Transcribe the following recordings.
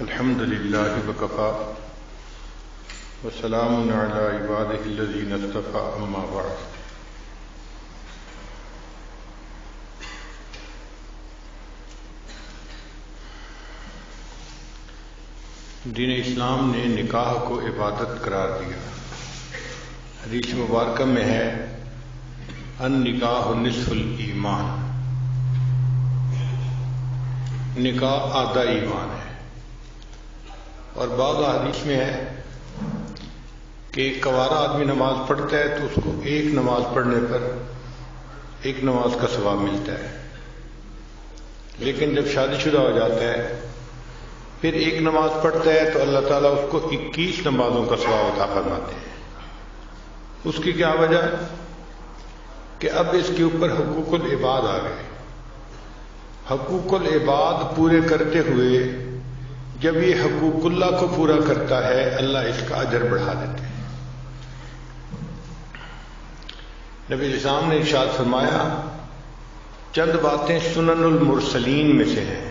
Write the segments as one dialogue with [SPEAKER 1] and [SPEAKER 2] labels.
[SPEAKER 1] الحمد لله وكفى وسلام على عباده الذين اصطفى اما بعد. دین اسلام نے نکاح کو عبادت قرار دیا. حدیث مبارکہ میں ہے النکاح نصف الایمان، نکاح آدھا ایمان ہے. اور بعض حدیث میں ہے کہ ایک کوارا آدمی نماز پڑھتا ہے تو اس کو ایک نماز پڑھنے پر ایک نماز کا ثواب ملتا ہے، لیکن جب شادی شدہ ہو جاتا ہے پھر ایک نماز پڑھتا ہے تو اللہ تعالیٰ اس کو 21 نمازوں کا ثواب عطا فرماتے ہیں. اس کی کیا وجہ؟ کہ اب اس کے اوپر حقوق العباد آ گئے. حقوق العباد پورے کرتے ہوئے جب یہ حقوق اللہ کو پورا کرتا ہے اللہ اس کا اجر بڑھا دیتے ہیں. نبی اسلام نے ارشاد فرمایا چند باتیں سنن المرسلین میں سے ہیں،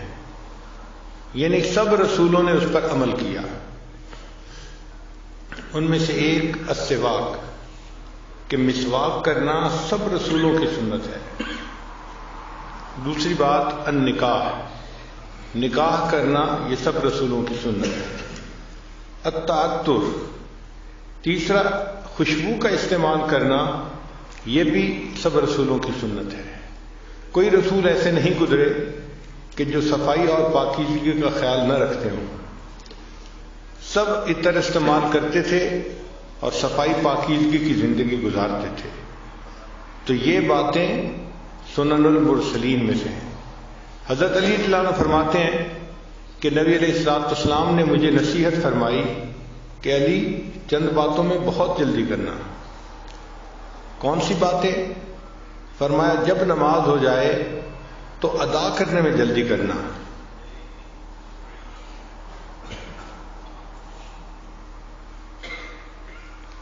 [SPEAKER 1] یعنی سب رسولوں نے اس پر عمل کیا. ان میں سے ایک السواک، کہ مسواک کرنا سب رسولوں کی سنت ہے. دوسری بات النکاح، نکاح کرنا یہ سب رسولوں کی سنت ہے. التعطر، تیسرا خوشبو کا استعمال کرنا یہ بھی سب رسولوں کی سنت ہے. کوئی رسول ایسے نہیں گزرے کہ جو صفائی اور پاکیزگی کا خیال نہ رکھتے ہوں. سب عطر استعمال کرتے تھے اور صفائی پاکیزگی کی زندگی گزارتے تھے. تو یہ باتیں سنن المرسلین میں سے ہیں. حضرت علی رضی اللہ عنہ فرماتے ہیں کہ نبی علیہ السلام نے مجھے نصیحت فرمائی کہ علی چند باتوں میں بہت جلدی کرنا. کون سی باتیں؟ فرمایا جب نماز ہو جائے تو ادا کرنے میں جلدی کرنا،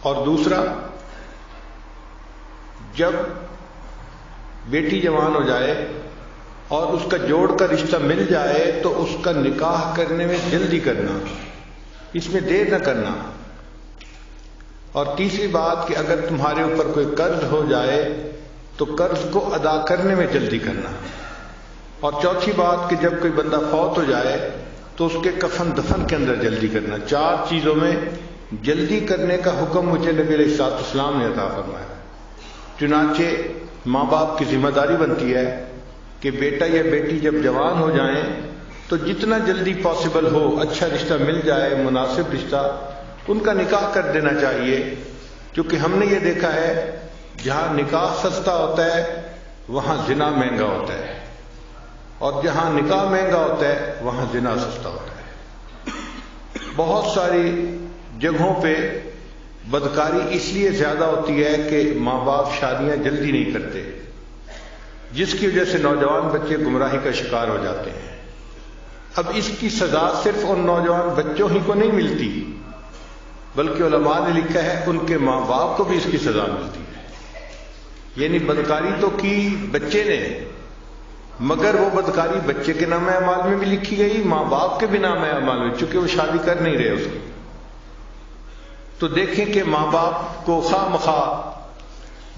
[SPEAKER 1] اور دوسرا جب بیٹی جوان ہو جائے اور اس کا جوڑ کا رشتہ مل جائے تو اس کا نکاح کرنے میں جلدی کرنا، اس میں دیر نہ کرنا. اور تیسری بات کہ اگر تمہارے اوپر کوئی قرض ہو جائے تو قرض کو ادا کرنے میں جلدی کرنا. اور چوتھی بات کہ جب کوئی بندہ فوت ہو جائے تو اس کے کفن دفن کے اندر جلدی کرنا. 4 چیزوں میں جلدی کرنے کا حکم مجھے نبی علیہ السلام نے عطا فرمایا. چنانچہ ماں باپ کی ذمہ داری بنتی ہے کہ بیٹا یا بیٹی جب جوان ہو جائیں تو جتنا جلدی پاسبل ہو اچھا رشتہ مل جائے، مناسب رشتہ، ان کا نکاح کر دینا چاہیے. کیونکہ ہم نے یہ دیکھا ہے جہاں نکاح سستا ہوتا ہے وہاں زنا مہنگا ہوتا ہے، اور جہاں نکاح مہنگا ہوتا ہے وہاں زنا سستا ہوتا ہے. بہت ساری جگہوں پہ بدکاری اس لیے زیادہ ہوتی ہے کہ ماں باپ شادیاں جلدی نہیں کرتے، جس کی وجہ سے نوجوان بچے گمراہی کا شکار ہو جاتے ہیں. اب اس کی سزا صرف ان نوجوان بچوں ہی کو نہیں ملتی، بلکہ علماء نے لکھا ہے ان کے ماں باپ کو بھی اس کی سزا ملتی ہے. یعنی بدکاری تو کی بچے نے، مگر وہ بدکاری بچے کے نام اعمال میں بھی لکھی گئی، ماں باپ کے بھی نام اعمال میں، چونکہ وہ شادی کر نہیں رہے اس کی. تو دیکھیں کہ ماں باپ کو خواہ مخواہ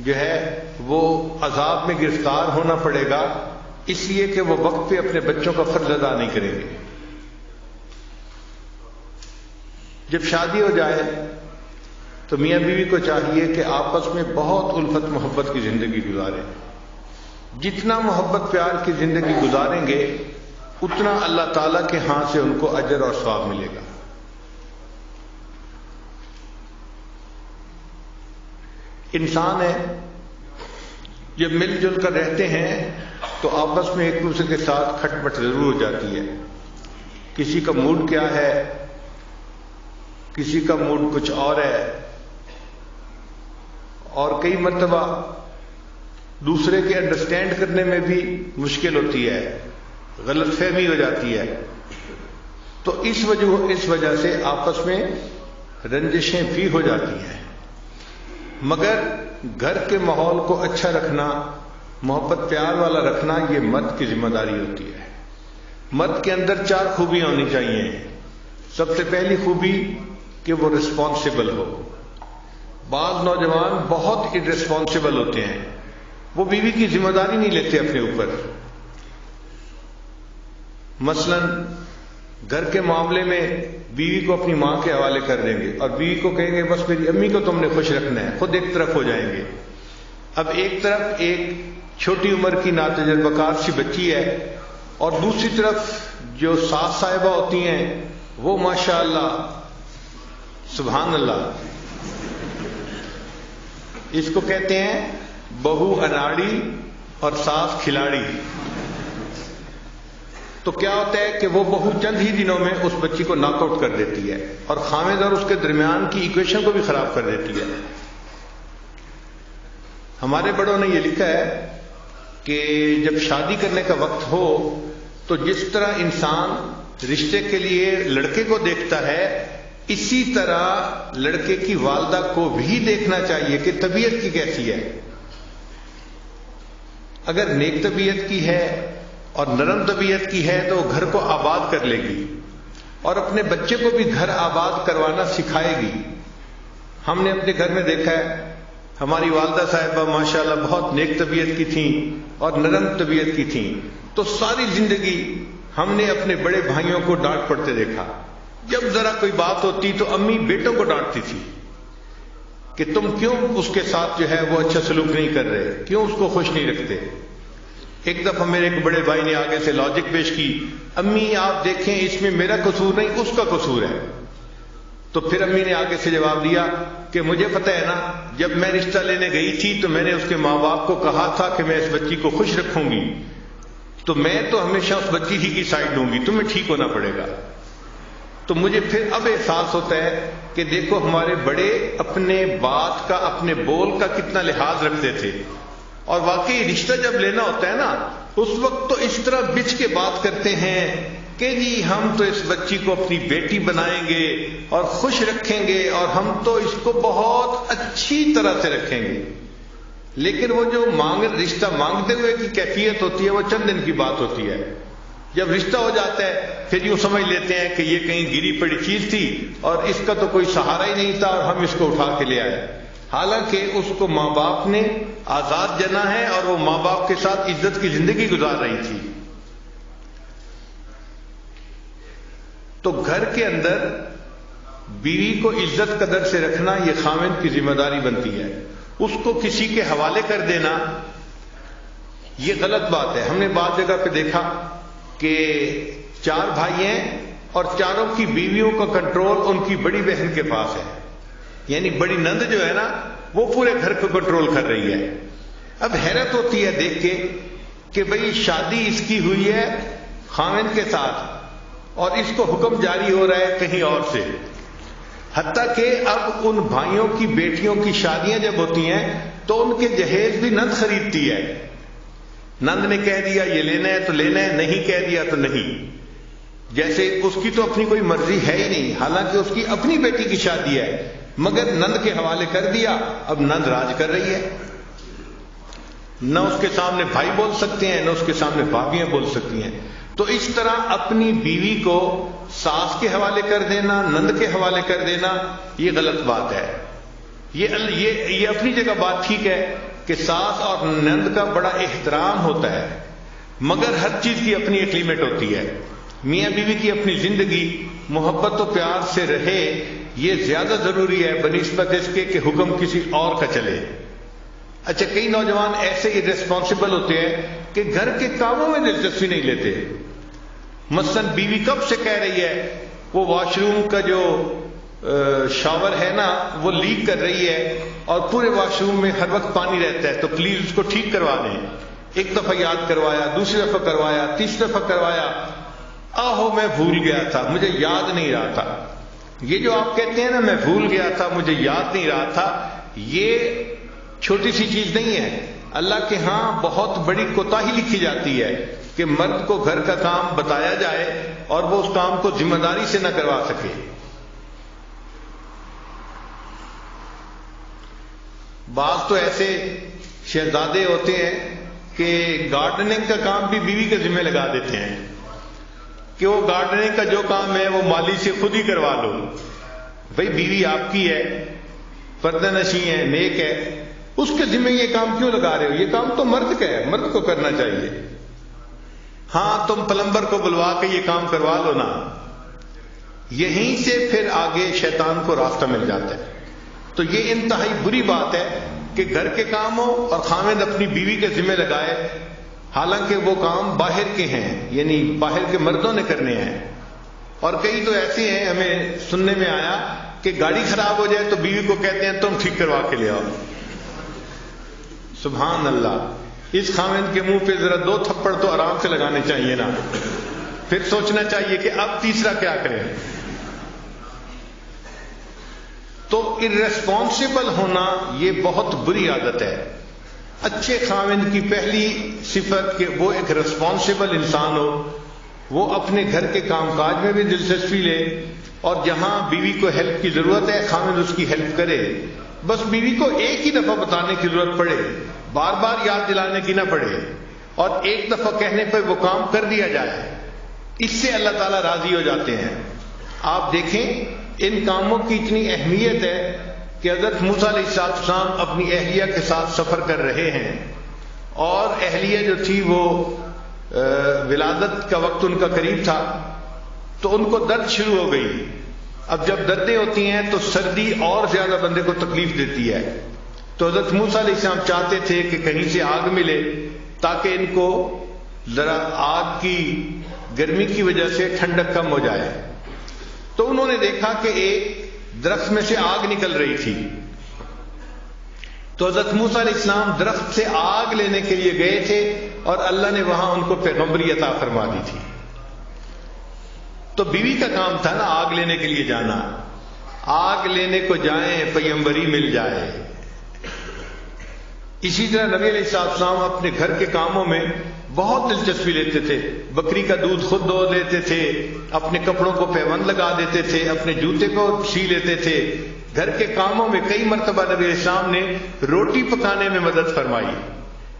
[SPEAKER 1] جو ہے وہ عذاب میں گرفتار ہونا پڑے گا، اس لیے کہ وہ وقت پہ اپنے بچوں کا فرض ادا نہیں کریں گے. جب شادی ہو جائے تو میاں بیوی کو چاہیے کہ آپس میں بہت الفت محبت کی زندگی گزاریں. جتنا محبت پیار کی زندگی گزاریں گے اتنا اللہ تعالیٰ کے ہاں سے ان کو اجر اور ثواب ملے گا. انسان ہے جب مل جل کر رہتے ہیں تو آپس میں ایک دوسرے کے ساتھ کھٹ پٹ ضرور ہو جاتی ہے. کسی کا موڈ کیا ہے، کسی کا موڈ کچھ اور ہے، اور کئی مرتبہ دوسرے کے انڈرسٹینڈ کرنے میں بھی مشکل ہوتی ہے، غلط فہمی ہو جاتی ہے. تو اس وجہ سے آپس میں رنجشیں بھی ہو جاتی ہیں. مگر گھر کے ماحول کو اچھا رکھنا، محبت پیار والا رکھنا یہ مرد کی ذمہ داری ہوتی ہے. مرد کے اندر 4 خوبیاں ہونی چاہیے. سب سے پہلی خوبی کہ وہ رسپانسبل ہو. بعض نوجوان بہت irresponsible ہوتے ہیں، وہ بیوی کی ذمہ داری نہیں لیتے اپنے اوپر. مثلا گھر کے معاملے میں بیوی کو اپنی ماں کے حوالے کر دیں گے اور بیوی کو کہیں گے بس میری امی کو تم نے خوش رکھنا ہے، خود ایک طرف ہو جائیں گے. اب ایک طرف ایک چھوٹی عمر کی ناتجربہ کار سی بچی ہے اور دوسری طرف جو ساس صاحبہ ہوتی ہیں وہ ماشاء اللہ سبحان اللہ، اس کو کہتے ہیں بہو اناڑی اور ساس کھلاڑی. تو کیا ہوتا ہے کہ وہ بہو چند ہی دنوں میں اس بچی کو ناک آؤٹ کر دیتی ہے اور خامد اور اس کے درمیان کی ایکویشن کو بھی خراب کر دیتی ہے. ہمارے بڑوں نے یہ لکھا ہے کہ جب شادی کرنے کا وقت ہو تو جس طرح انسان رشتے کے لیے لڑکے کو دیکھتا ہے، اسی طرح لڑکے کی والدہ کو بھی دیکھنا چاہیے کہ طبیعت کی کیسی ہے. اگر نیک طبیعت کی ہے اور نرم طبیعت کی ہے تو وہ گھر کو آباد کر لے گی اور اپنے بچے کو بھی گھر آباد کروانا سکھائے گی. ہم نے اپنے گھر میں دیکھا ہے ہماری والدہ صاحبہ ماشاءاللہ بہت نیک طبیعت کی تھیں اور نرم طبیعت کی تھیں، تو ساری زندگی ہم نے اپنے بڑے بھائیوں کو ڈانٹ پڑتے دیکھا. جب ذرا کوئی بات ہوتی تو امی بیٹوں کو ڈانٹتی تھی کہ تم کیوں اس کے ساتھ جو ہے وہ اچھا سلوک نہیں کر رہے، کیوں اس کو خوش نہیں رکھتے. ایک دفعہ میرے ایک بڑے بھائی نے آگے سے لاجک پیش کی، امی آپ دیکھیں اس میں میرا قصور نہیں اس کا قصور ہے. تو پھر امی نے آگے سے جواب دیا کہ مجھے پتہ ہے نا، جب میں رشتہ لینے گئی تھی تو میں نے اس کے ماں باپ کو کہا تھا کہ میں اس بچی کو خوش رکھوں گی، تو میں تو ہمیشہ اس بچی ہی کی سائڈ لوں گی، تمہیں ٹھیک ہونا پڑے گا. تو مجھے پھر اب احساس ہوتا ہے کہ دیکھو ہمارے بڑے اپنے بات کا اپنے بول کا کتنا لحاظ رکھتے تھے، اور واقعی رشتہ جب لینا ہوتا ہے نا اس وقت تو اس طرح بچ کے بات کرتے ہیں کہ جی ہم تو اس بچی کو اپنی بیٹی بنائیں گے اور خوش رکھیں گے اور ہم تو اس کو بہت اچھی طرح سے رکھیں گے. لیکن وہ جو رشتہ مانگتے ہوئے کی کیفیت ہوتی ہے وہ چند دن کی بات ہوتی ہے. جب رشتہ ہو جاتا ہے پھر یوں سمجھ لیتے ہیں کہ یہ کہیں گری پڑی چیز تھی اور اس کا تو کوئی سہارا ہی نہیں تھا اور ہم اس کو اٹھا کے لے آئے، حالانکہ اس کو ماں باپ نے آزاد جنا ہے اور وہ ماں باپ کے ساتھ عزت کی زندگی گزار رہی تھی. تو گھر کے اندر بیوی کو عزت قدر سے رکھنا یہ خاوند کی ذمہ داری بنتی ہے. اس کو کسی کے حوالے کر دینا یہ غلط بات ہے. ہم نے بعض جگہ پہ دیکھا کہ 4 بھائی ہیں اور چاروں کی بیویوں کا کنٹرول ان کی بڑی بہن کے پاس ہے، یعنی بڑی نند جو ہے نا وہ پورے گھر کو کنٹرول کر رہی ہے. اب حیرت ہوتی ہے دیکھ کے کہ بھئی شادی اس کی ہوئی ہے خاوند کے ساتھ اور اس کو حکم جاری ہو رہا ہے کہیں اور سے. حتیٰ کہ اب ان بھائیوں کی بیٹیوں کی شادیاں جب ہوتی ہیں تو ان کے جہیز بھی نند خریدتی ہے. نند نے کہہ دیا یہ لینا ہے تو لینا ہے، نہیں کہہ دیا تو نہیں. جیسے اس کی تو اپنی کوئی مرضی ہے ہی نہیں، حالانکہ اس کی اپنی بیٹی کی شادی ہے مگر نند کے حوالے کر دیا. اب نند راج کر رہی ہے، نہ اس کے سامنے بھائی بول سکتے ہیں نہ اس کے سامنے بھابیاں بول سکتی ہیں. تو اس طرح اپنی بیوی کو ساس کے حوالے کر دینا، نند کے حوالے کر دینا یہ غلط بات ہے. یہ اپنی جگہ بات ٹھیک ہے کہ ساس اور نند کا بڑا احترام ہوتا ہے، مگر ہر چیز کی اپنی ایک لمٹ ہوتی ہے. میاں بیوی کی اپنی زندگی محبت و پیار سے رہے یہ زیادہ ضروری ہے بنسبت اس کے کہ حکم کسی اور کا چلے. اچھا کئی نوجوان ایسے irresponsible ہوتے ہیں کہ گھر کے کاموں میں دلچسپی نہیں لیتے. مثلا بیوی کب سے کہہ رہی ہے وہ واش روم کا جو شاور ہے نا وہ لیک کر رہی ہے اور پورے واش روم میں ہر وقت پانی رہتا ہے تو پلیز اس کو ٹھیک کروا دیں. ایک دفعہ یاد کروایا، دوسری دفعہ کروایا، تیسری دفعہ کروایا، آہو میں بھول گیا تھا مجھے یاد نہیں رہا تھا. یہ جو آپ کہتے ہیں نا میں بھول گیا تھا مجھے یاد نہیں رہا تھا، یہ چھوٹی سی چیز نہیں ہے. اللہ کے ہاں بہت بڑی کوتاہی لکھی جاتی ہے کہ مرد کو گھر کا کام بتایا جائے اور وہ اس کام کو ذمہ داری سے نہ کروا سکے. بعض تو ایسے شہزادے ہوتے ہیں کہ گارڈننگ کا کام بھی بیوی کے ذمہ لگا دیتے ہیں. کہ وہ گارڈننگ کا جو کام ہے وہ مالی سے خود ہی کروا لو. بھئی بیوی آپ کی ہے، پردہ نشیں ہے، نیک ہے، اس کے ذمہ یہ کام کیوں لگا رہے ہو؟ یہ کام تو مرد کا ہے، مرد کو کرنا چاہیے. ہاں تم پلمبر کو بلوا کے یہ کام کروا لو نا. یہیں سے پھر آگے شیطان کو راستہ مل جاتا ہے. تو یہ انتہائی بری بات ہے کہ گھر کے کام ہو اور خاوند اپنی بیوی کے ذمہ لگائے، حالانکہ وہ کام باہر کے ہیں، یعنی باہر کے مردوں نے کرنے ہیں. اور کئی تو ایسے ہیں، ہمیں سننے میں آیا کہ گاڑی خراب ہو جائے تو بیوی کو کہتے ہیں تم ٹھیک کروا کے لے آؤ. سبحان اللہ. اس خاوند کے منہ پہ ذرا 2 تھپڑ تو آرام سے لگانے چاہیے نا، پھر سوچنا چاہیے کہ اب تیسرا کیا کریں. تو ارریسپانسبل ہونا یہ بہت بری عادت ہے. اچھے خاوند کی پہلی صفت کہ وہ ایک ریسپانسبل انسان ہو، وہ اپنے گھر کے کام کاج میں بھی دلچسپی لے، اور جہاں بیوی کو ہیلپ کی ضرورت ہے خاوند اس کی ہیلپ کرے. بس بیوی کو ایک ہی دفعہ بتانے کی ضرورت پڑے، بار بار یاد دلانے کی نہ پڑے، اور ایک دفعہ کہنے پہ وہ کام کر دیا جائے. اس سے اللہ تعالیٰ راضی ہو جاتے ہیں. آپ دیکھیں ان کاموں کی اتنی اہمیت ہے کہ حضرت موسیٰ علیہ السلام اپنی اہلیہ کے ساتھ سفر کر رہے ہیں، اور اہلیہ جو تھی وہ ولادت کا وقت ان کا قریب تھا، تو ان کو درد شروع ہو گئی. اب جب دردیں ہوتی ہیں تو سردی اور زیادہ بندے کو تکلیف دیتی ہے. تو حضرت موسیٰ علیہ السلام چاہتے تھے کہ کہیں سے آگ ملے تاکہ ان کو ذرا آگ کی گرمی کی وجہ سے ٹھنڈک کم ہو جائے. تو انہوں نے دیکھا کہ ایک درخت میں سے آگ نکل رہی تھی. تو حضرت موسیٰ علیہ السلام درخت سے آگ لینے کے لیے گئے تھے، اور اللہ نے وہاں ان کو پیغمبری عطا فرما دی تھی. تو بیوی کا کام تھا نا آگ لینے کے لیے جانا. آگ لینے کو جائیں پیغمبری مل جائے. اسی طرح نبی علیہ السلام اپنے گھر کے کاموں میں بہت دلچسپی لیتے تھے. بکری کا دودھ خود دو لیتے تھے، اپنے کپڑوں کو پیوند لگا دیتے تھے، اپنے جوتے کو سی لیتے تھے. گھر کے کاموں میں کئی مرتبہ نبی علیہ السلام نے روٹی پکانے میں مدد فرمائی.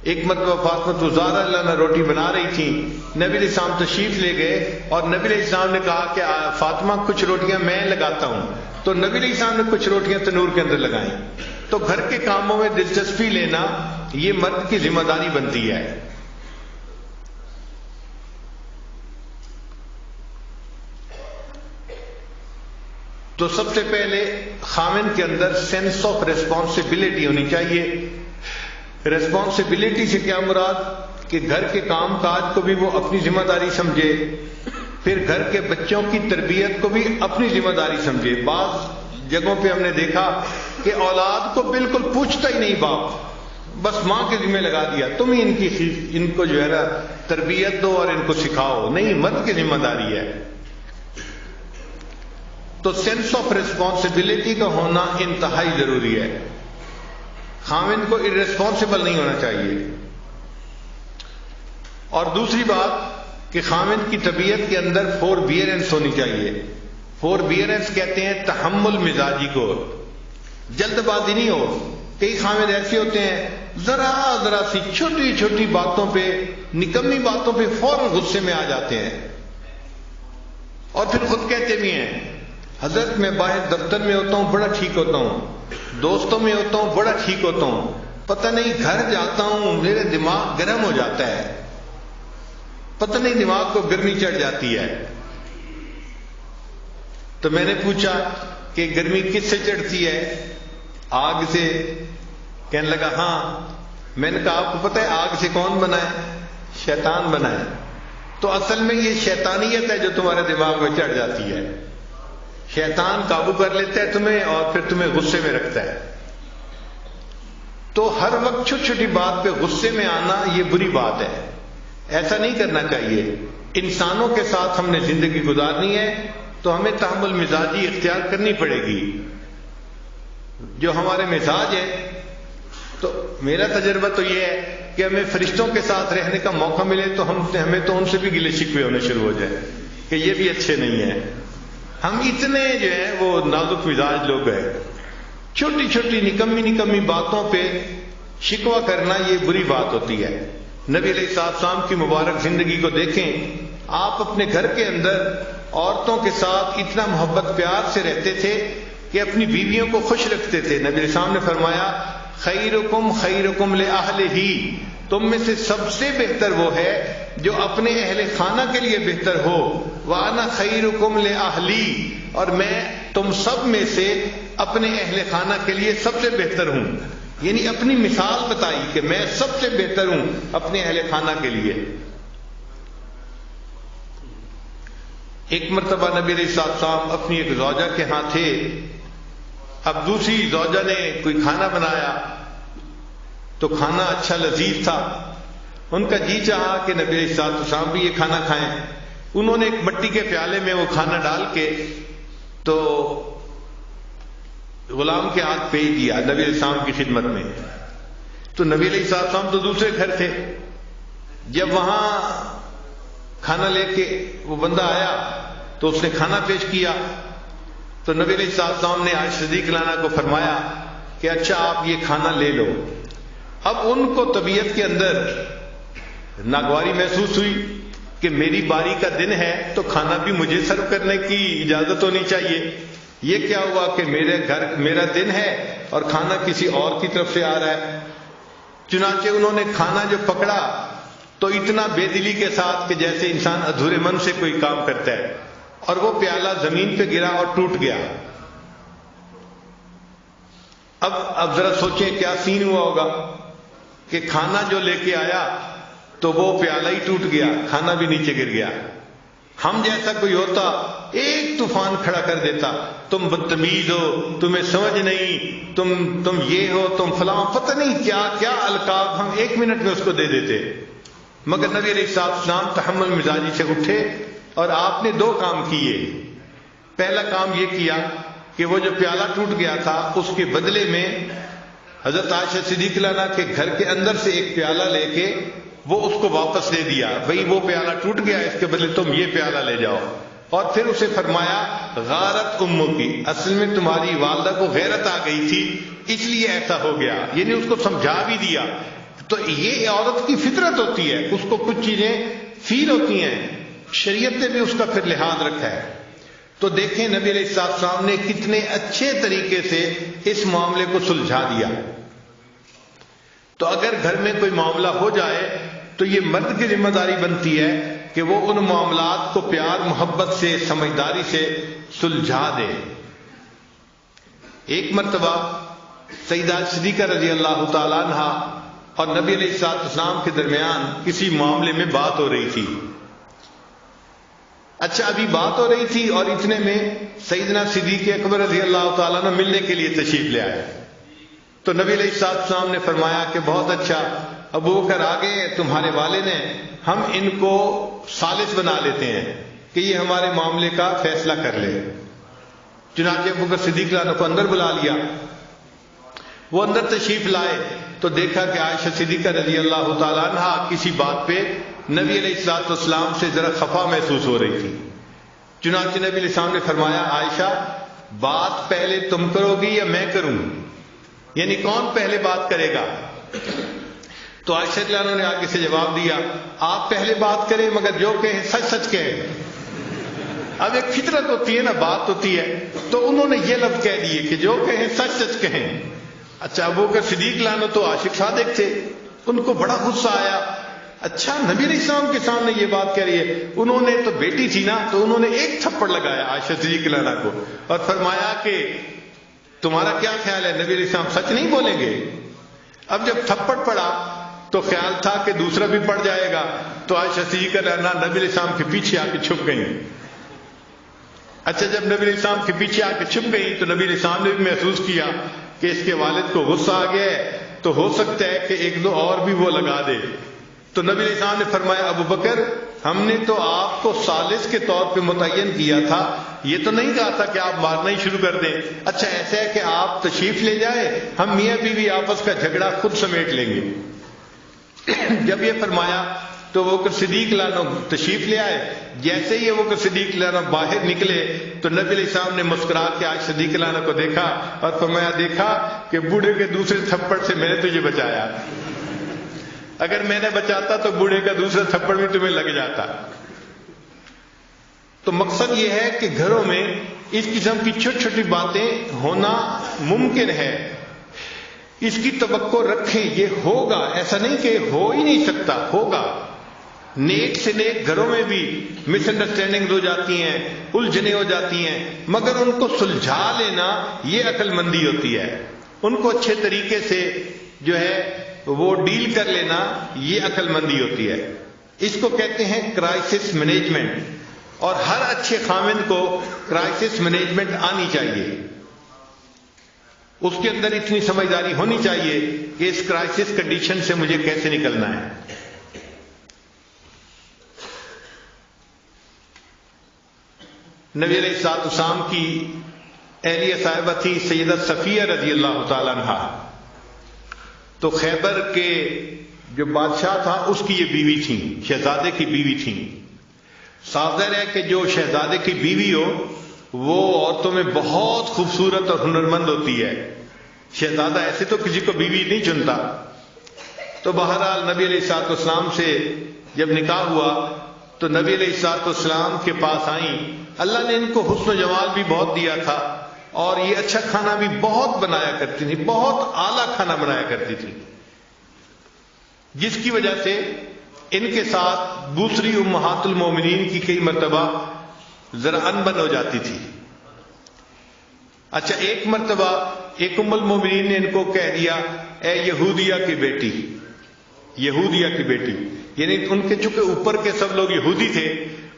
[SPEAKER 1] ایک مرتبہ فاطمہ زہرا اللہ روٹی بنا رہی تھی، نبی علیہ السلام تشریف لے گئے، اور نبی علیہ السلام نے کہا کہ فاطمہ کچھ روٹیاں میں لگاتا ہوں. تو نبی علیہ السلام نے کچھ روٹیاں تنور کے اندر لگائیں. تو گھر کے کاموں میں دلچسپی لینا یہ مرد کی ذمہ داری بنتی ہے. تو سب سے پہلے خاوند کے اندر سینس آف ریسپانسبلٹی ہونی چاہیے. ریسپانسبلٹی سے کیا مراد؟ کہ گھر کے کام کاج کو بھی وہ اپنی ذمہ داری سمجھے، پھر گھر کے بچوں کی تربیت کو بھی اپنی ذمہ داری سمجھے. بعض جگہوں پہ ہم نے دیکھا کہ اولاد کو بالکل پوچھتا ہی نہیں باپ، بس ماں کے ذمہ لگا دیا تم ہی ان کو جو ہے نا تربیت دو اور ان کو سکھاؤ. نہیں، مرد کی ذمہ داری ہے. تو سینس آف ریسپانسبلٹی کا ہونا انتہائی ضروری ہے. خاوند کو ارریسپانسبل نہیں ہونا چاہیے. اور دوسری بات کہ خاوند کی طبیعت کے اندر فوربیئرنس ہونی چاہیے. فوربیئرنس کہتے ہیں تحمل مزاجی کو. جلد بازی نہیں ہو. کئی خاوند ایسے ہوتے ہیں ذرا ذرا سی چھوٹی چھوٹی باتوں پہ، نکمی باتوں پہ فوراً غصے میں آ جاتے ہیں، اور پھر خود کہتے بھی ہیں حضرت میں باہر دفتر میں ہوتا ہوں بڑا ٹھیک ہوتا ہوں، دوستوں میں ہوتا ہوں بڑا ٹھیک ہوتا ہوں، پتہ نہیں گھر جاتا ہوں میرے دماغ گرم ہو جاتا ہے، پتہ نہیں دماغ کو گرمی چڑھ جاتی ہے. تو میں نے پوچھا کہ گرمی کس سے چڑھتی ہے؟ آگ سے. کہنے لگا ہاں. میں نے کہا آپ کو پتہ ہے آگ سے کون بنا ہے؟ شیطان بنا ہے. تو اصل میں یہ شیطانیت ہے جو تمہارے دماغ میں چڑھ جاتی ہے. شیطان قابو کر لیتا ہے تمہیں اور پھر تمہیں غصے میں رکھتا ہے. تو ہر وقت چھوٹی چھوٹی بات پہ غصے میں آنا یہ بری بات ہے. ایسا نہیں کرنا چاہیے. انسانوں کے ساتھ ہم نے زندگی گزارنی ہے تو ہمیں تحمل مزاجی اختیار کرنی پڑے گی. جو ہمارے مزاج ہے، تو میرا تجربہ تو یہ ہے کہ ہمیں فرشتوں کے ساتھ رہنے کا موقع ملے تو ہمیں تو ان سے بھی گلے شکوے ہونے شروع ہو جائے کہ یہ بھی اچھے نہیں ہیں. ہم اتنے جو ہیں وہ نازک مزاج لوگ ہیں. چھوٹی چھوٹی نکمی باتوں پہ شکوہ کرنا یہ بری بات ہوتی ہے. نبی علیہ السلام کی مبارک زندگی کو دیکھیں آپ اپنے گھر کے اندر عورتوں کے ساتھ اتنا محبت پیار سے رہتے تھے کہ اپنی بیویوں کو خوش رکھتے تھے. نبی علیہ السلام نے فرمایا خیرکم خیرکم لأہلہ، تم میں سے سب سے بہتر وہ ہے جو اپنے اہل خانہ کے لیے بہتر ہو. وَأَنَا خَيْرُكُمْ لِأَهْلِي، اور میں تم سب میں سے اپنے اہل خانہ کے لیے سب سے بہتر ہوں. یعنی اپنی مثال بتائی کہ میں سب سے بہتر ہوں اپنے اہل خانہ کے لیے. ایک مرتبہ نبی علیہ السلام اپنی ایک زوجہ کے ہاں تھے. اب دوسری زوجہ نے کوئی کھانا بنایا تو کھانا اچھا لذیذ تھا. ان کا جی چاہا کہ نبی علیہ السلام بھی یہ کھانا کھائیں. انہوں نے ایک مٹی کے پیالے میں وہ کھانا ڈال کے تو غلام کے ہاتھ پیش دیا نبی علیہ السلام کی خدمت میں. تو نبی علیہ السلام تو دوسرے گھر تھے. جب وہاں کھانا لے کے وہ بندہ آیا تو اس نے کھانا پیش کیا تو نبی علیہ السلام نے عائشہ صدیقہ عنہا کو فرمایا کہ اچھا آپ یہ کھانا لے لو. اب ان کو طبیعت کے اندر ناگواری محسوس ہوئی کہ میری باری کا دن ہے تو کھانا بھی مجھے سرو کرنے کی اجازت ہونی چاہیے. یہ کیا ہوا کہ میرا دن ہے اور کھانا کسی اور کی طرف سے آ رہا ہے. چنانچہ انہوں نے کھانا جو پکڑا تو اتنا بے دلی کے ساتھ کہ جیسے انسان ادھورے من سے کوئی کام کرتا ہے، اور وہ پیالہ زمین پہ گرا اور ٹوٹ گیا. اب ذرا سوچیں کیا سین ہوا ہوگا کہ کھانا جو لے کے آیا تو وہ پیالہ ہی ٹوٹ گیا، کھانا بھی نیچے گر گیا. ہم جیسا کوئی ہوتا ایک طوفان کھڑا کر دیتا، تم بدتمیز ہو، تمہیں سمجھ نہیں، تم یہ ہو، تم فلاں، پتہ نہیں کیا کیا القاب ہم ایک منٹ میں اس کو دے دیتے. مگر نبی علیہ السلام تحمل مزاجی سے اٹھے اور آپ نے دو کام کیے. پہلا کام یہ کیا کہ وہ جو پیالہ ٹوٹ گیا تھا اس کے بدلے میں حضرت عائشہ صدیقہ عنہا کے گھر کے اندر سے ایک پیالہ لے کے وہ اس کو واپس دے دیا. بھئی وہ پیالہ ٹوٹ گیا، اس کے بدلے تم یہ پیالہ لے جاؤ. اور پھر اسے فرمایا غارت امو کی، اصل میں تمہاری والدہ کو غیرت آ گئی تھی اس لیے ایسا ہو گیا. یعنی اس کو سمجھا بھی دیا. تو یہ عورت کی فطرت ہوتی ہے، اس کو کچھ چیزیں فیل ہوتی ہیں، شریعت نے بھی اس کا پھر لحاظ رکھا ہے. تو دیکھیں نبی علیہ السلام نے کتنے اچھے طریقے سے اس معاملے کو سلجھا دیا. تو اگر گھر میں کوئی معاملہ ہو جائے تو یہ مرد کی ذمہ داری بنتی ہے کہ وہ ان معاملات کو پیار محبت سے سمجھداری سے سلجھا دے. ایک مرتبہ سیدہ صدیقہ رضی اللہ تعالیٰ عنہا اور نبی علیہ السلام کے درمیان کسی معاملے میں بات ہو رہی تھی. اچھا ابھی بات ہو رہی تھی اور اتنے میں سیدنا صدیق اکبر رضی اللہ تعالیٰ عنہ ملنے کے لیے تشریف لے آئے. تو نبی علیہ السلام نے فرمایا کہ بہت اچھا، ابو بکر آگے ہیں تمہارے والد ہیں، ہم ان کو ثالث بنا لیتے ہیں کہ یہ ہمارے معاملے کا فیصلہ کر لے. چنانچہ ابو بکر صدیق عنہ کو اندر بلا لیا. وہ اندر تشریف لائے تو دیکھا کہ عائشہ صدیقہ رضی اللہ تعالیٰ عنہا کسی بات پہ نبی علیہ السلام سے ذرا خفا محسوس ہو رہی تھی. چنانچہ نبی علیہ السلام نے فرمایا عائشہ بات پہلے تم کرو گی یا میں کروں؟ یعنی کون پہلے بات کرے گا؟ تو عائشہ رضی اللہ عنہا نے آگے سے جواب دیا آپ پہلے بات کریں مگر جو کہیں سچ سچ کہیں. اب ایک فطرت ہوتی ہے نا، بات ہوتی ہے، تو انہوں نے یہ لفظ کہہ دیے کہ جو کہیں سچ سچ کہیں. اچھا ابو بکر صدیق عنہ تو عاشق صادق تھے، ان کو بڑا غصہ آیا. اچھا نبی علیہ السلام کے سامنے یہ بات کہہ رہی ہے. انہوں نے تو بیٹی تھی نا تو انہوں نے ایک تھپڑ لگایا عائشہ صدیقہ عنہا کو اور فرمایا کہ تمہارا کیا خیال ہے نبی علیہ السلام سچ نہیں بولیں گے؟ اب جب تھپڑ پڑا تو خیال تھا کہ دوسرا بھی پڑ جائے گا، تو عائشہ صدیقہ عنہا نبی علیہ السلام کے پیچھے آ کے چھپ گئی. اچھا جب نبی علیہ السلام کے پیچھے آ کے چھپ گئی تو نبی علیہ السلام نے بھی محسوس کیا کہ اس کے والد کو غصہ آ گیا ہے تو ہو سکتا ہے کہ ایک دو اور بھی وہ لگا دے. تو نبی علیہ السلام نے فرمایا ابو بکر ہم نے تو آپ کو ثالث کے طور پہ متعین کیا تھا، یہ تو نہیں کہا تھا کہ آپ مارنا ہی شروع کر دیں. اچھا ایسا ہے کہ آپ تشریف لے جائیں، ہم میاں بیوی آپس کا جھگڑا خود سمیٹ لیں گے. جب یہ فرمایا تو وہ بکر صدیق عنہ تشریف لے آئے. جیسے ہی وہ بکر صدیق عنہ باہر نکلے تو نبی علیہ السلام نے مسکرا کے عائشہ صدیق عنہ کو دیکھا اور فرمایا دیکھا کہ بوڑھے کے دوسرے تھپڑ سے میں نے تجھے بچایا، اگر میں نے بچاتا تو بوڑھے کا دوسرا تھپڑ بھی تمہیں لگ جاتا. تو مقصد یہ ہے کہ گھروں میں اس قسم کی چھوٹی چھوٹی باتیں ہونا ممکن ہے، اس کی توقع رکھیں، یہ ہوگا، ایسا نہیں کہ ہو ہی نہیں سکتا، ہوگا۔ نیک سے نیک گھروں میں بھی مس انڈرسٹینڈنگ ہو جاتی ہیں، الجھنیں ہو جاتی ہیں، مگر ان کو سلجھا لینا یہ عقل مندی ہوتی ہے، ان کو اچھے طریقے سے جو ہے وہ ڈیل کر لینا یہ عقل مندی ہوتی ہے۔ اس کو کہتے ہیں کرائسس مینجمنٹ، اور ہر اچھے خاوند کو کرائسس مینجمنٹ آنی چاہیے، اس کے اندر اتنی سمجھداری ہونی چاہیے کہ اس کرائسس کنڈیشن سے مجھے کیسے نکلنا ہے۔ نبی علیہ الصلوۃ والسلام کی اہلیہ صاحبہ تھی سیدہ صفیہ رضی اللہ تعالی عنہا، تو خیبر کے جو بادشاہ تھا اس کی یہ بیوی تھی، شہزادے کی بیوی تھی۔ ظاہر ہے کہ جو شہزادے کی بیوی ہو وہ عورتوں میں بہت خوبصورت اور ہنرمند ہوتی ہے، شہزادہ ایسے تو کسی کو بیوی نہیں چنتا۔ تو بہرحال نبی علیہ الصلوۃ والسلام سے جب نکاح ہوا تو نبی علیہ الصلوۃ والسلام کے پاس آئیں، اللہ نے ان کو حسن و جمال بھی بہت دیا تھا اور یہ اچھا کھانا بھی بہت بنایا کرتی تھی، بہت اعلیٰ کھانا بنایا کرتی تھی، جس کی وجہ سے ان کے ساتھ دوسری امہات المومنین کی کئی مرتبہ ذرا انبن ہو جاتی تھی۔ اچھا، ایک مرتبہ ایک ام المومنین نے ان کو کہہ دیا، اے یہودیہ کی بیٹی، یہودیہ کی بیٹی، یعنی ان کے چونکہ اوپر کے سب لوگ یہودی تھے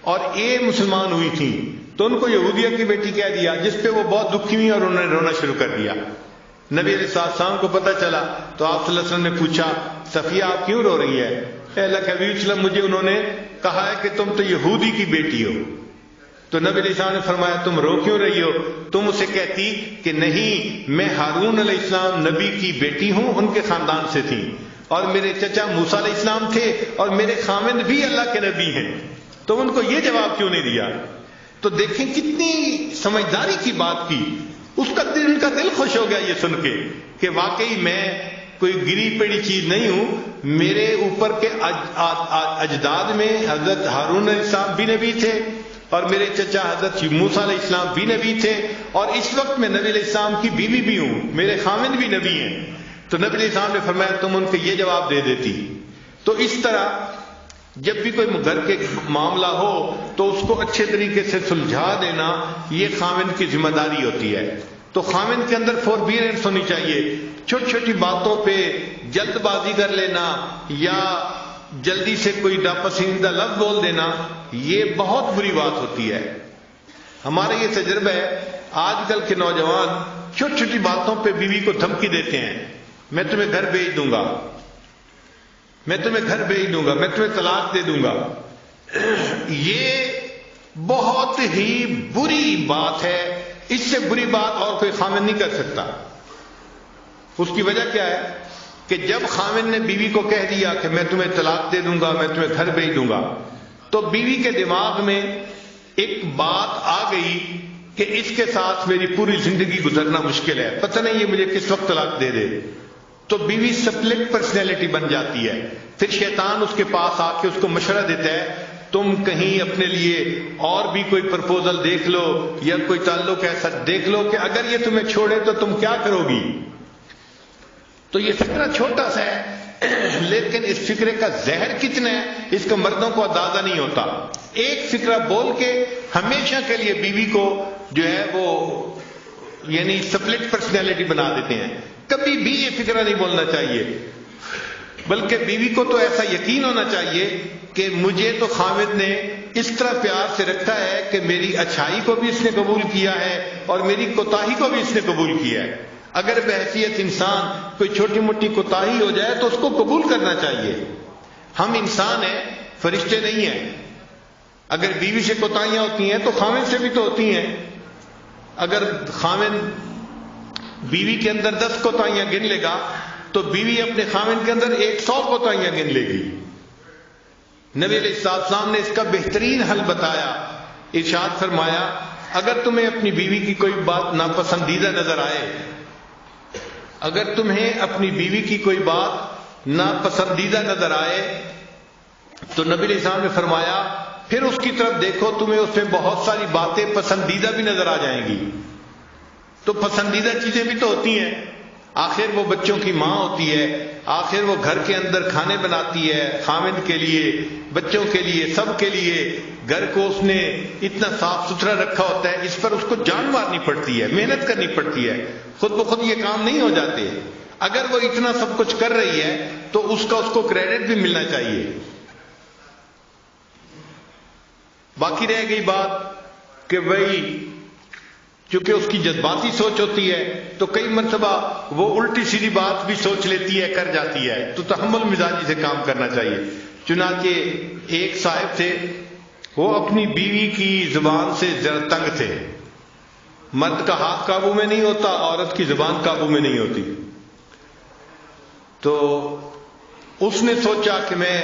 [SPEAKER 1] اور یہ مسلمان ہوئی تھیں تو ان کو یہودیہ کی بیٹی کہہ دیا، جس پہ وہ بہت دکھی ہوئی اور انہوں نے رونا شروع کر دیا۔ نبی علیہ السلام کو پتہ چلا تو آپ صلی اللہ علیہ وسلم نے پوچھا، صفیہ آپ کیوں رو رہی ہے؟ اے اللہ کے حبیب صلی اللہ علیہ وسلم، مجھے انہوں نے کہا ہے کہ تم تو یہودی کی بیٹی ہو۔ تو نبی علیہ السلام نے فرمایا، تم رو کیوں رہی ہو؟ تم اسے کہتی کہ نہیں، میں ہارون علیہ السلام نبی کی بیٹی ہوں، ان کے خاندان سے تھی، اور میرے چچا موسیٰ علیہ السلام تھے اور میرے خاوند بھی اللہ کے نبی ہیں، تم ان کو یہ جواب کیوں نہیں دیا؟ تو دیکھیں کتنی سمجھداری کی بات کی، اس کا دل، ان کا دل خوش ہو گیا یہ سن کے کہ واقعی میں کوئی گری پڑی چیز نہیں ہوں، میرے اوپر کے اجداد میں حضرت ہارون علیہ السلام بھی نبی تھے اور میرے چچا حضرت موسیٰ علیہ السلام بھی نبی تھے، اور اس وقت میں نبی علیہ السلام کی بیوی بھی ہوں، میرے خاوند بھی نبی ہیں۔ تو نبی علیہ السلام نے فرمایا تم ان کو یہ جواب دے دیتی۔ تو اس طرح جب بھی کوئی گھر کے معاملہ ہو تو اس کو اچھے طریقے سے سلجھا دینا یہ خاوند کی ذمہ داری ہوتی ہے۔ تو خاوند کے اندر فوربیئرنس ہونی چاہیے، چھوٹی چھوٹی باتوں پہ جلد بازی کر لینا یا جلدی سے کوئی ناپسندیدہ لفظ بول دینا یہ بہت بری بات ہوتی ہے۔ ہمارا یہ تجربہ ہے، آج کل کے نوجوان چھوٹی چھوٹی باتوں پہ بیوی کو دھمکی دیتے ہیں، میں تمہیں گھر بھیج دوں گا، میں تمہیں گھر بھیج دوں گا، میں تمہیں طلاق دے دوں گا۔ یہ بہت ہی بری بات ہے، اس سے بری بات اور کوئی خاوند نہیں کر سکتا۔ اس کی وجہ کیا ہے کہ جب خاوند نے بیوی کو کہہ دیا کہ میں تمہیں طلاق دے دوں گا، میں تمہیں گھر بھیج دوں گا، تو بیوی کے دماغ میں ایک بات آ گئی کہ اس کے ساتھ میری پوری زندگی گزرنا مشکل ہے، پتہ نہیں یہ مجھے کس وقت طلاق دے دے۔ تو بیوی سپلٹ پرسنالٹی بن جاتی ہے، پھر شیطان اس کے پاس آ کے اس کو مشورہ دیتا ہے، تم کہیں اپنے لیے اور بھی کوئی پرپوزل دیکھ لو یا کوئی تعلق ایسا دیکھ لو کہ اگر یہ تمہیں چھوڑے تو تم کیا کرو گی۔ تو یہ فکرہ چھوٹا سا ہے لیکن اس فکرے کا زہر کتنا ہے اس کا مردوں کو اندازہ نہیں ہوتا۔ ایک فکرہ بول کے ہمیشہ کے لیے بیوی کو جو ہے وہ یعنی سپلٹ پرسنالٹی بنا دیتے ہیں۔ کبھی بھی یہ فکرہ نہیں بولنا چاہیے، بلکہ بیوی کو تو ایسا یقین ہونا چاہیے کہ مجھے تو خاوند نے اس طرح پیار سے رکھا ہے کہ میری اچھائی کو بھی اس نے قبول کیا ہے اور میری کوتاہی کو بھی اس نے قبول کیا ہے۔ اگر بحیثیت انسان کوئی چھوٹی موٹی کوتاہی ہو جائے تو اس کو قبول کرنا چاہیے۔ ہم انسان ہیں، فرشتے نہیں ہیں۔ اگر بیوی سے کوتاہیاں ہوتی ہیں تو خاوند سے بھی تو ہوتی ہیں۔ اگر خاوند بیوی کے اندر 10 کوتاہیاں گن لے گا تو بیوی اپنے خاوند کے اندر 100 کوتاہیاں گن لے گی۔ نبی علیہ السلام نے اس کا بہترین حل بتایا، ارشاد فرمایا اگر تمہیں اپنی بیوی کی کوئی بات ناپسندیدہ نظر آئے، اگر تمہیں اپنی بیوی کی کوئی بات ناپسندیدہ نظر آئے تو نبی علیہ السلام نے فرمایا پھر اس کی طرف دیکھو تمہیں اس میں بہت ساری باتیں پسندیدہ بھی نظر آ جائیں گی. تو پسندیدہ چیزیں بھی تو ہوتی ہیں. آخر وہ بچوں کی ماں ہوتی ہے, آخر وہ گھر کے اندر کھانے بناتی ہے, خاوند کے لیے, بچوں کے لیے, سب کے لیے. گھر کو اس نے اتنا صاف ستھرا رکھا ہوتا ہے, اس پر اس کو جان مارنی پڑتی ہے, محنت کرنی پڑتی ہے. خود بخود یہ کام نہیں ہو جاتے. اگر وہ اتنا سب کچھ کر رہی ہے تو اس کو کریڈٹ بھی ملنا چاہیے. باقی رہ گئی بات کہ بھائی چونکہ اس کی جذباتی سوچ ہوتی ہے تو کئی مرتبہ وہ الٹی سیدھی بات بھی سوچ لیتی ہے, کر جاتی ہے. تو تحمل مزاجی سے کام کرنا چاہیے. چنانچہ ایک صاحب تھے, وہ اپنی بیوی کی زبان سے ذرا تنگ تھے. مرد کا ہاتھ قابو میں نہیں ہوتا, عورت کی زبان قابو میں نہیں ہوتی. تو اس نے سوچا کہ میں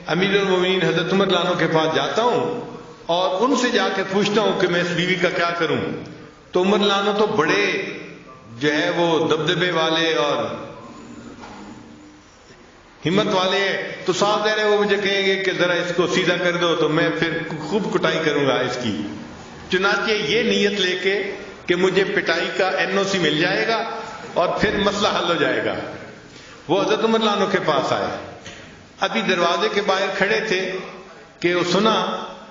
[SPEAKER 1] امیر المومنین حضرت عمر رضی اللہ عنہ کے پاس جاتا ہوں اور ان سے جا کے پوچھتا ہوں کہ میں اس بیوی کا کیا کروں. تو عمر رضی اللہ عنہ تو بڑے جو ہے وہ دبدبے والے اور ہمت والے ہیں, تو صاف ظاہر ہے وہ مجھے کہیں گے کہ ذرا اس کو سیدھا کر دو, تو میں پھر خوب کٹائی کروں گا اس کی. چنانچہ یہ نیت لے کے کہ مجھے پٹائی کا NOC مل جائے گا اور پھر مسئلہ حل ہو جائے گا, وہ حضرت عمر رضی اللہ عنہ کے پاس آئے. ابھی دروازے کے باہر کھڑے تھے کہ وہ سنا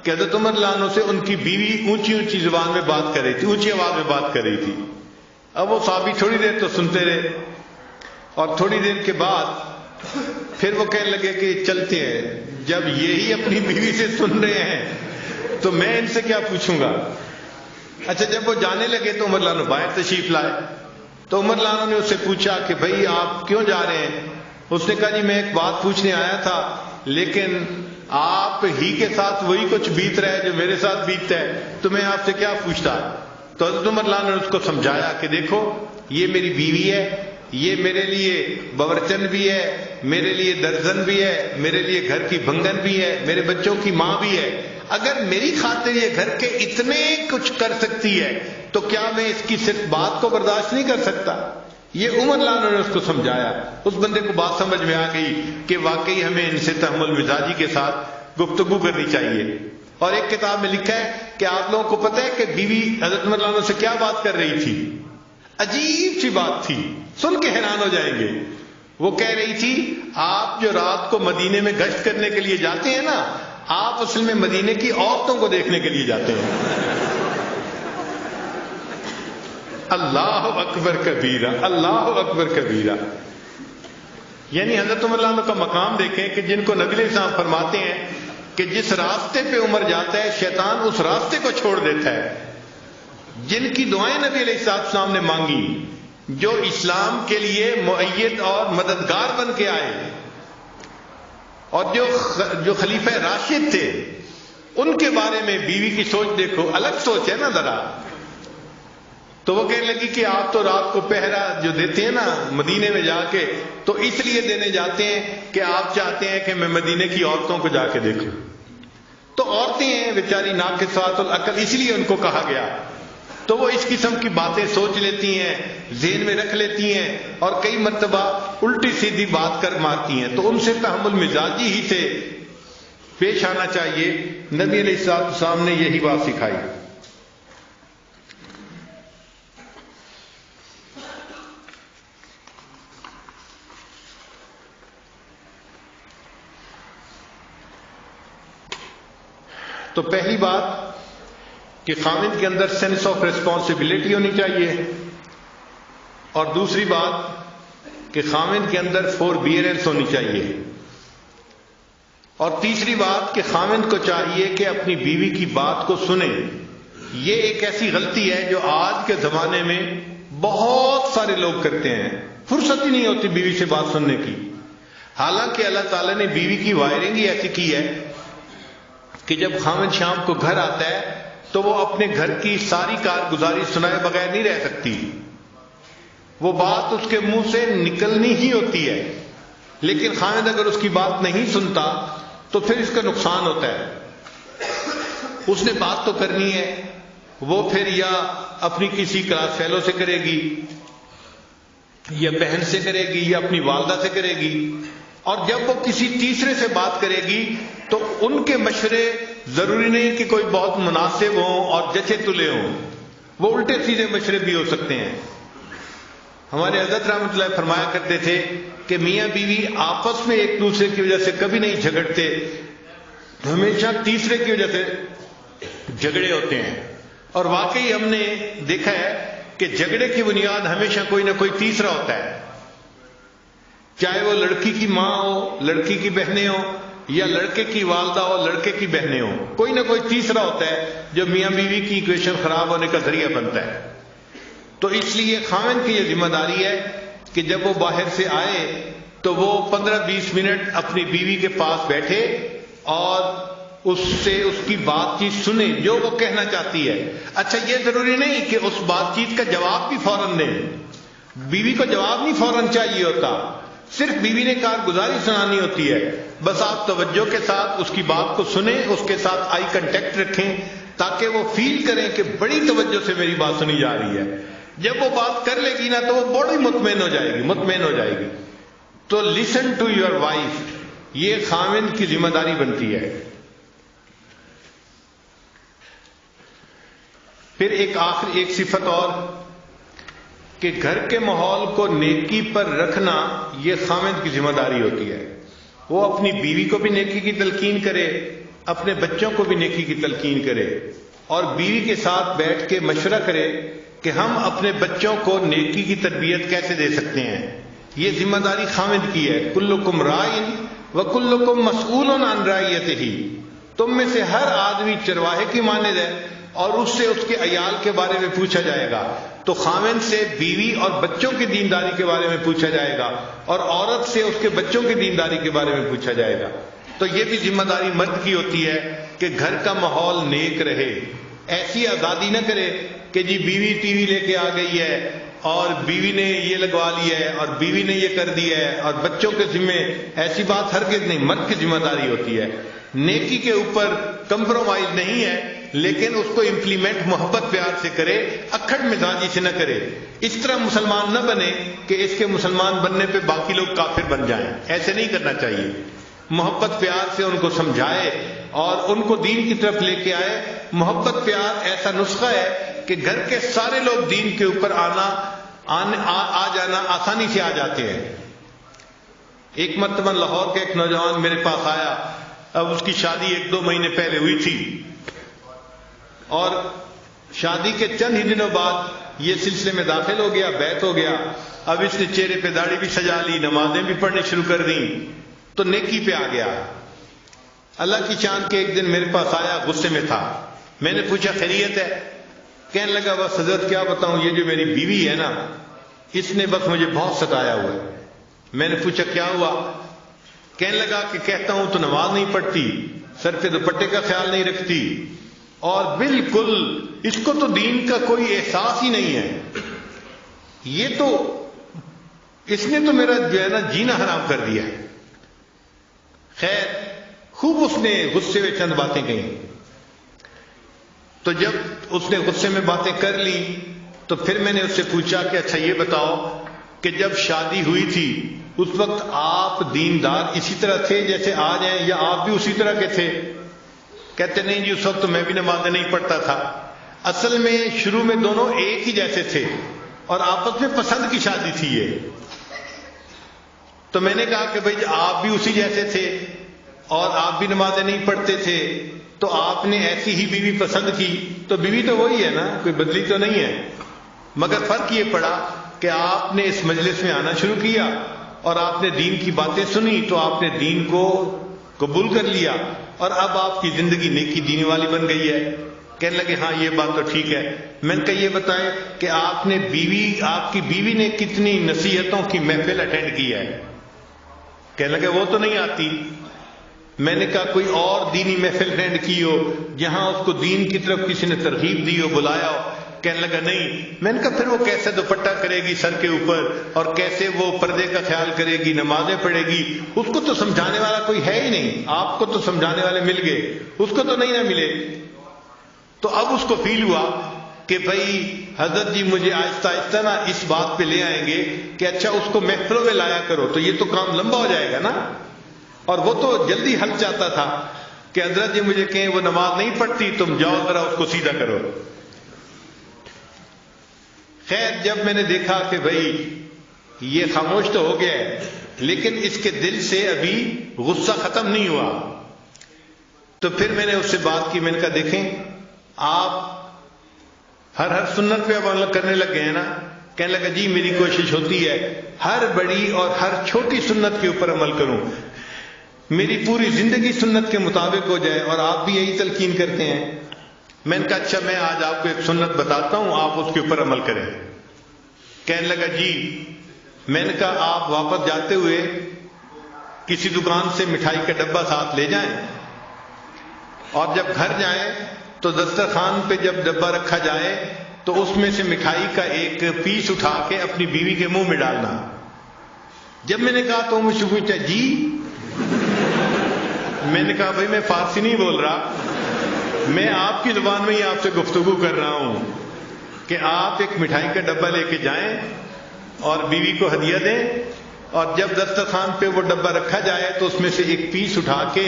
[SPEAKER 1] کہ حضرت عمر رضی اللہ عنہ سے ان کی بیوی اونچی اونچی زبان میں بات کر رہی تھی, اونچی آواز میں بات کر رہی تھی. اب وہ صحابی تھوڑی دیر تو سنتے رہے, اور تھوڑی دیر کے بعد پھر وہ کہنے لگے کہ چلتے ہیں. جب یہی اپنی بیوی سے سن رہے ہیں تو میں ان سے کیا پوچھوں گا. اچھا, جب وہ جانے لگے تو عمر رضی اللہ عنہ باہر تشریف لائے. تو عمر رضی اللہ عنہ نے اس سے پوچھا کہ بھائی آپ کیوں جا رہے ہیں. اس نے کہا جی میں ایک بات پوچھنے آیا تھا, لیکن آپ ہی کے ساتھ وہی کچھ بیت رہا ہے جو میرے ساتھ بیتتا ہے, تو میں آپ سے کیا پوچھتا. تو حضرت عمر رضی اللہ عنہ نے اس کو سمجھایا کہ دیکھو یہ میری بیوی ہے, یہ میرے لیے باورچن بھی ہے, میرے لیے درزن بھی ہے, میرے لیے گھر کی بھنگن بھی ہے, میرے بچوں کی ماں بھی ہے. اگر میری خاطر یہ گھر کے اتنے کچھ کر سکتی ہے تو کیا میں اس کی صرف بات کو برداشت نہیں کر سکتا. یہ عمر رضی اللہ عنہ نے اس کو سمجھایا. اس بندے کو بات سمجھ میں آ گئی کہ واقعی ہمیں ان سے تحمل مزاجی کے ساتھ گفتگو کرنی چاہیے. اور ایک کتاب میں لکھا ہے کہ آپ لوگوں کو پتہ ہے کہ بیوی حضرت عمر رضی اللہ عنہ سے کیا بات کر رہی تھی. عجیب سی بات تھی, سن کے حیران ہو جائیں گے. وہ کہہ رہی تھی آپ جو رات کو مدینے میں گشت کرنے کے لیے جاتے ہیں نا, آپ اصل میں مدینے کی عورتوں کو دیکھنے کے لیے جاتے ہیں. اللہ اکبر کبیرہ, اللہ اکبر کبیرہ. یعنی حضرت عمر رضی اللہ عنہ کا مقام دیکھیں کہ جن کو نبی علیہ السلام فرماتے ہیں کہ جس راستے پہ عمر جاتا ہے شیطان اس راستے کو چھوڑ دیتا ہے. جن کی دعائیں نبی علیہ السلام نے مانگی, جو اسلام کے لیے مؤید اور مددگار بن کے آئے, اور جو خلیفہ راشد تھے, ان کے بارے میں بیوی کی سوچ دیکھو, الگ سوچ ہے نا ذرا. تو وہ کہنے لگی کہ آپ تو رات کو پہرا جو دیتے ہیں نا مدینے میں جا کے, تو اس لیے دینے جاتے ہیں کہ آپ چاہتے ہیں کہ میں مدینے کی عورتوں کو جا کے دیکھوں. تو عورتیں ہیں بیچاری ناقصات العقل, اس لیے ان کو کہا گیا. تو وہ اس قسم کی باتیں سوچ لیتی ہیں, ذہن میں رکھ لیتی ہیں, اور کئی مرتبہ الٹی سیدھی بات کر مارتی ہیں. تو ان سے تحمل مزاجی ہی سے پیش آنا چاہیے. نبی علیہ السلام نے یہی بات سکھائی. تو پہلی بات کہ خاوند کے اندر سینس آف ریسپانسبلٹی ہونی چاہیے, اور دوسری بات کہ خاوند کے اندر فوربیئرنس ہونی چاہیے, اور تیسری بات کہ خاوند کو چاہیے کہ اپنی بیوی کی بات کو سنے. یہ ایک ایسی غلطی ہے جو آج کے زمانے میں بہت سارے لوگ کرتے ہیں. فرصت ہی نہیں ہوتی بیوی سے بات سننے کی. حالانکہ اللہ تعالیٰ نے بیوی کی وائرنگ ہی ایسی کی ہے کہ جب خاوند شام کو گھر آتا ہے تو وہ اپنے گھر کی ساری کارگزاری سنائے بغیر نہیں رہ سکتی. وہ بات اس کے منہ سے نکلنی ہی ہوتی ہے. لیکن خاوند اگر اس کی بات نہیں سنتا تو پھر اس کا نقصان ہوتا ہے. اس نے بات تو کرنی ہے, وہ پھر یا اپنی کسی کلاس فیلو سے کرے گی, یا بہن سے کرے گی, یا اپنی والدہ سے کرے گی. اور جب وہ کسی تیسرے سے بات کرے گی تو ان کے مشورے ضروری نہیں کہ کوئی بہت مناسب ہوں اور جچے تلے ہوں، وہ الٹے سیدھے مشورے بھی ہو سکتے ہیں۔ ہمارے حضرت رحمۃ اللہ فرمایا کرتے تھے کہ میاں بیوی آپس میں ایک دوسرے کی وجہ سے کبھی نہیں جھگڑتے، ہمیشہ تیسرے کی وجہ سے جھگڑے ہوتے ہیں۔ اور واقعی ہم نے دیکھا ہے کہ جھگڑے کی بنیاد ہمیشہ کوئی نہ کوئی تیسرا ہوتا ہے، چاہے وہ لڑکی کی ماں ہو، لڑکی کی بہنیں ہوں، یا لڑکے کی والدہ ہو، لڑکے کی بہنیں ہوں، کوئی نہ کوئی تیسرا ہوتا ہے جو میاں بیوی کی ایکویشن خراب ہونے کا ذریعہ بنتا ہے۔ تو اس لیے خاوند کی یہ ذمہ داری ہے کہ جب وہ باہر سے آئے تو وہ 15-20 منٹ اپنی بیوی کے پاس بیٹھے اور اس سے اس کی بات چیت سنے جو وہ کہنا چاہتی ہے۔ اچھا، یہ ضروری نہیں کہ اس بات چیت کا جواب بھی فوراً دیں، بیوی کو جواب نہیں فوراً چاہیے ہوتا، صرف بیوی نے کارگزاری سنانی ہوتی ہے۔ بس آپ توجہ کے ساتھ اس کی بات کو سنیں، اس کے ساتھ آئی کنٹیکٹ رکھیں تاکہ وہ فیل کریں کہ بڑی توجہ سے میری بات سنی جا رہی ہے۔ جب وہ بات کر لے گی نا تو وہ بڑی مطمئن ہو جائے گی۔ تو لسن ٹو یور وائف، یہ خاوند کی ذمہ داری بنتی ہے۔ پھر ایک صفت اور کہ گھر کے ماحول کو نیکی پر رکھنا، یہ خاوند کی ذمہ داری ہوتی ہے۔ وہ اپنی بیوی کو بھی نیکی کی تلقین کرے، اپنے بچوں کو بھی نیکی کی تلقین کرے، اور بیوی کے ساتھ بیٹھ کے مشورہ کرے کہ ہم اپنے بچوں کو نیکی کی تربیت کیسے دے سکتے ہیں۔ یہ ذمہ داری خاوند کی ہے۔ کلکم راعٍ وکلکم مسئول عن رعیتہ، تم میں سے ہر آدمی چرواہے کی مانند ہے اور اس سے اس کے عیال کے بارے میں پوچھا جائے گا۔ تو خاوند سے بیوی اور بچوں کی دینداری کے بارے میں پوچھا جائے گا، اور عورت سے اس کے بچوں کی دینداری کے بارے میں پوچھا جائے گا۔ تو یہ بھی ذمہ داری مرد کی ہوتی ہے کہ گھر کا ماحول نیک رہے۔ ایسی آزادی نہ کرے کہ جی بیوی ٹی وی لے کے آ گئی ہے اور بیوی نے یہ لگوا لیا ہے اور بیوی نے یہ کر دیا ہے اور بچوں کے ذمے، ایسی بات ہرگز نہیں۔ مرد کی ذمہ داری ہوتی ہے، نیکی کے اوپر کمپرومائز نہیں ہے، لیکن اس کو امپلیمنٹ محبت پیار سے کرے، اکھڑ مزاجی سے نہ کرے۔ اس طرح مسلمان نہ بنے کہ اس کے مسلمان بننے پہ باقی لوگ کافر بن جائیں، ایسے نہیں کرنا چاہیے۔ محبت پیار سے ان کو سمجھائے اور ان کو دین کی طرف لے کے آئے۔ محبت پیار ایسا نسخہ ہے کہ گھر کے سارے لوگ دین کے اوپر آ جانا آسانی سے آ جاتے ہیں۔ ایک مرتبہ لاہور کا ایک نوجوان میرے پاس آیا، اب اس کی شادی 1-2 مہینے پہلے ہوئی تھی، اور شادی کے چند ہی دنوں بعد یہ سلسلے میں داخل ہو گیا، بیعت ہو گیا۔ اب اس نے چہرے پہ داڑھی بھی سجا لی، نمازیں بھی پڑھنی شروع کر دیں، تو نیکی پہ آ گیا۔ اللہ کی شان کے ایک دن میرے پاس آیا، غصے میں تھا۔ میں نے پوچھا خیریت ہے؟ کہنے لگا بس حضرت کیا بتاؤں، یہ جو میری بیوی ہے نا، اس نے بس مجھے بہت ستایا ہوا ہے۔ میں نے پوچھا کیا ہوا؟ کہنے لگا کہ کہتا ہوں تو نماز نہیں پڑھتی، سر پہ دوپٹے کا خیال نہیں رکھتی، اور بالکل اس کو تو دین کا کوئی احساس ہی نہیں ہے۔ یہ تو اس نے تو میرا جو ہے نا جینا حرام کر دیا ہے۔ خیر، خوب اس نے غصے میں چند باتیں کہیں۔ تو جب اس نے غصے میں باتیں کر لی تو پھر میں نے اس سے پوچھا کہ اچھا یہ بتاؤ کہ جب شادی ہوئی تھی اس وقت آپ دیندار اسی طرح تھے جیسے آج ہیں، یا آپ بھی اسی طرح کے تھے؟ کہتے نہیں جی، اس وقت تو میں بھی نمازیں نہیں پڑھتا تھا۔ اصل میں شروع میں دونوں ایک ہی جیسے تھے اور آپس میں پسند کی شادی تھی یہ۔ تو میں نے کہا کہ بھائی آپ بھی اسی جیسے تھے اور آپ بھی نمازیں نہیں پڑھتے تھے، تو آپ نے ایسی ہی بیوی پسند کی، تو بیوی تو وہی ہے نا، کوئی بدلی تو نہیں ہے، مگر فرق یہ پڑا کہ آپ نے اس مجلس میں آنا شروع کیا اور آپ نے دین کی باتیں سنی تو آپ نے دین کو قبول کر لیا، اور اب آپ کی زندگی نیکی دینی والی بن گئی ہے۔ کہنے لگے ہاں یہ بات تو ٹھیک ہے۔ میں نے کہا یہ بتائیں کہ آپ کی بیوی نے کتنی نصیحتوں کی محفل اٹینڈ کی ہے؟ کہنے لگے وہ تو نہیں آتی۔ میں نے کہا کوئی اور دینی محفل اٹینڈ کی ہو جہاں اس کو دین کی طرف کسی نے ترغیب دی ہو، بلایا ہو؟ کہنے لگا نہیں۔ میں نے کہا پھر وہ کیسے دوپٹہ کرے گی سر کے اوپر، اور کیسے وہ پردے کا خیال کرے گی، نمازیں پڑھے گی؟ اس کو تو سمجھانے والا کوئی ہے ہی نہیں۔ آپ کو تو سمجھانے والے مل گئے، اس کو تو نہیں نہ ملے۔ تو اب اس کو فیل ہوا کہ بھائی حضرت جی مجھے آہستہ آہستہ نا اس بات پہ لے آئیں گے کہ اچھا اس کو محفلوں میں لایا کرو، تو یہ تو کام لمبا ہو جائے گا نا۔ اور وہ تو جلدی ہل جاتا تھا کہ حضرت جی مجھے کہیں وہ نماز نہیں پڑھتی، تم جاؤ ذرا اس کو سیدھا کرو۔ خیر جب میں نے دیکھا کہ بھائی یہ خاموش تو ہو گیا ہے لیکن اس کے دل سے ابھی غصہ ختم نہیں ہوا، تو پھر میں نے اس سے بات کی۔ میں نے کہا دیکھیں آپ ہر سنت پہ عمل کرنے لگ گئے ہیں نا؟ کہنے لگا جی میری کوشش ہوتی ہے ہر بڑی اور ہر چھوٹی سنت کے اوپر عمل کروں، میری پوری زندگی سنت کے مطابق ہو جائے، اور آپ بھی یہی تلقین کرتے ہیں۔ میں نے کہا اچھا میں آج آپ کو ایک سنت بتاتا ہوں، آپ اس کے اوپر عمل کریں۔ کہنے لگا جی۔ میں نے کہا آپ واپس جاتے ہوئے کسی دکان سے مٹھائی کا ڈبہ ساتھ لے جائیں، اور جب گھر جائیں تو دسترخوان پہ جب ڈبہ رکھا جائے تو اس میں سے مٹھائی کا ایک پیس اٹھا کے اپنی بیوی کے منہ میں ڈالنا۔ جب میں نے کہا تو مجھ سے پوچھا جی؟ میں نے کہا بھائی میں فارسی نہیں بول رہا، میں آپ کی زبان میں ہی آپ سے گفتگو کر رہا ہوں کہ آپ ایک مٹھائی کا ڈبہ لے کے جائیں اور بیوی کو ہدیہ دیں، اور جب دسترخوان پہ وہ ڈبہ رکھا جائے تو اس میں سے ایک پیس اٹھا کے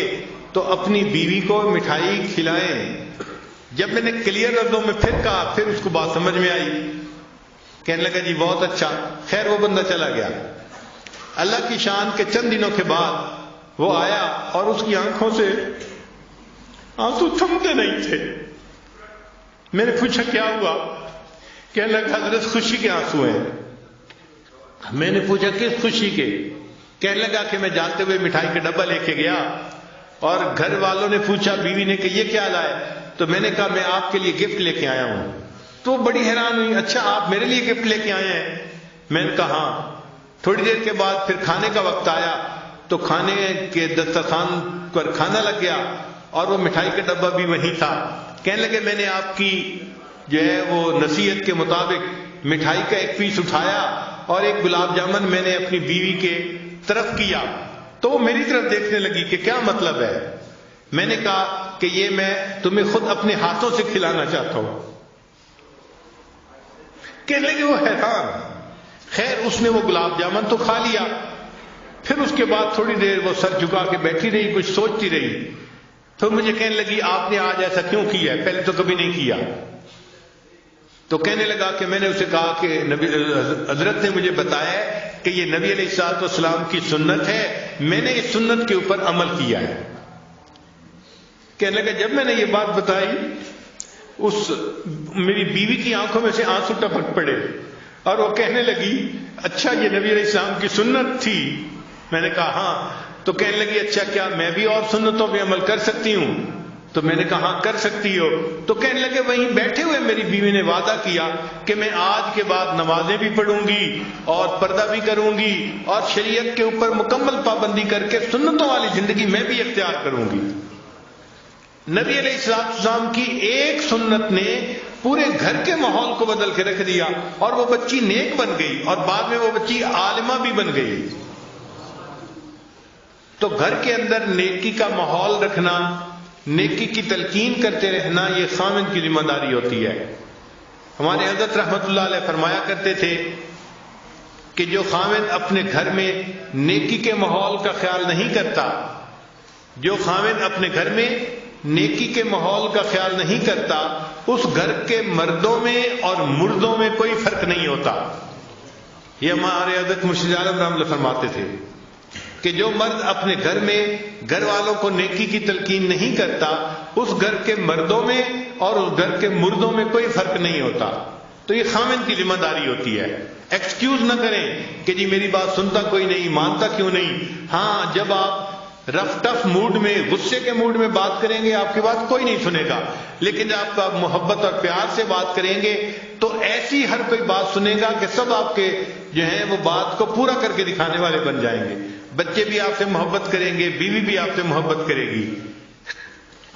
[SPEAKER 1] تو اپنی بیوی کو مٹھائی کھلائیں۔ جب میں نے کلیئر لفظوں میں پھر کہا پھر اس کو بات سمجھ میں آئی۔ کہنے لگا جی بہت اچھا۔ خیر وہ بندہ چلا گیا۔ اللہ کی شان کے چند دنوں کے بعد وہ آیا اور اس کی آنکھوں سے آنسو تھمتے نہیں تھے۔ میں نے پوچھا کیا ہوا؟ کہنے لگا حضرت خوشی کے آنسو ہیں۔ میں نے پوچھا کس خوشی کے؟ کہنے لگا کہ میں جاتے ہوئے مٹھائی کا ڈبہ لے کے گیا اور گھر والوں نے پوچھا بیوی نے کہ یہ کیا لائے؟ تو میں نے کہا میں آپ کے لیے گفٹ لے کے آیا ہوں۔ تو بڑی حیران ہوئی، اچھا آپ میرے لیے گفٹ لے کے آئے ہیں؟ میں نے کہا ہاں۔ تھوڑی دیر کے بعد پھر کھانے کا وقت آیا تو کھانے کے دسترخوان پر کھانا لگ گیا اور وہ مٹھائی کا ڈبہ بھی وہیں تھا۔ کہنے لگے میں نے آپ کی جو ہے وہ نصیحت کے مطابق مٹھائی کا ایک پیس اٹھایا اور ایک گلاب جامن میں نے اپنی بیوی کے طرف کیا، تو وہ میری طرف دیکھنے لگی کہ کیا مطلب ہے؟ میں نے کہا کہ یہ میں تمہیں خود اپنے ہاتھوں سے کھلانا چاہتا ہوں۔ کہنے لگے وہ حیران۔ خیر اس نے وہ گلاب جامن تو کھا لیا، پھر اس کے بعد تھوڑی دیر وہ سر جھکا کے بیٹھی رہی، کچھ سوچتی رہی۔ پھر مجھے کہنے لگی آپ نے آج ایسا کیوں کیا ہے؟ پہلے تو کبھی نہیں کیا۔ تو کہنے لگا کہ میں نے اسے کہا کہ نبی حضرت نے مجھے بتایا کہ یہ نبی علیہ الصلوۃ والسلام کی سنت ہے، میں نے اس سنت کے اوپر عمل کیا ہے۔ کہنے لگا جب میں نے یہ بات بتائی اس میری بیوی کی آنکھوں میں سے آنسو ٹپک پڑے اور وہ کہنے لگی اچھا یہ نبی علیہ السلام کی سنت تھی؟ میں نے کہا ہاں۔ تو کہنے لگی اچھا کیا میں بھی اور سنتوں پہ عمل کر سکتی ہوں؟ تو میں نے کہا ہاں کر سکتی ہو۔ تو کہنے لگے وہیں بیٹھے ہوئے میری بیوی نے وعدہ کیا کہ میں آج کے بعد نمازیں بھی پڑھوں گی اور پردہ بھی کروں گی اور شریعت کے اوپر مکمل پابندی کر کے سنتوں والی زندگی میں بھی اختیار کروں گی۔ نبی علیہ السلام کی ایک سنت نے پورے گھر کے ماحول کو بدل کے رکھ دیا اور وہ بچی نیک بن گئی اور بعد میں وہ بچی عالمہ بھی بن گئی۔ تو گھر کے اندر نیکی کا ماحول رکھنا، نیکی کی تلقین کرتے رہنا، یہ خاوند کی ذمہ داری ہوتی ہے۔ ہمارے حضرت رحمت اللہ علیہ فرمایا کرتے تھے کہ جو خاوند اپنے گھر میں نیکی کے ماحول کا خیال نہیں کرتا، جو خاوند اپنے گھر میں نیکی کے ماحول کا خیال نہیں کرتا، اس گھر کے مردوں میں اور مردوں میں کوئی فرق نہیں ہوتا۔ یہ ہمارے حضرت مرشد عالم رحمۃ اللہ فرماتے تھے کہ جو مرد اپنے گھر میں گھر والوں کو نیکی کی تلقین نہیں کرتا، اس گھر کے مردوں میں اور اس گھر کے مردوں میں کوئی فرق نہیں ہوتا۔ تو یہ خاوند کی ذمہ داری ہوتی ہے۔ ایکسکیوز نہ کریں کہ جی میری بات سنتا کوئی نہیں، مانتا کیوں نہیں۔ ہاں جب آپ رف ٹف موڈ میں، غصے کے موڈ میں بات کریں گے آپ کی بات کوئی نہیں سنے گا، لیکن جب آپ محبت اور پیار سے بات کریں گے تو ایسی ہر کوئی بات سنے گا کہ سب آپ کے جو ہیں وہ بات کو پورا کر کے دکھانے والے بن جائیں گے۔ بچے بھی آپ سے محبت کریں گے، بیوی بھی آپ سے محبت کرے گی۔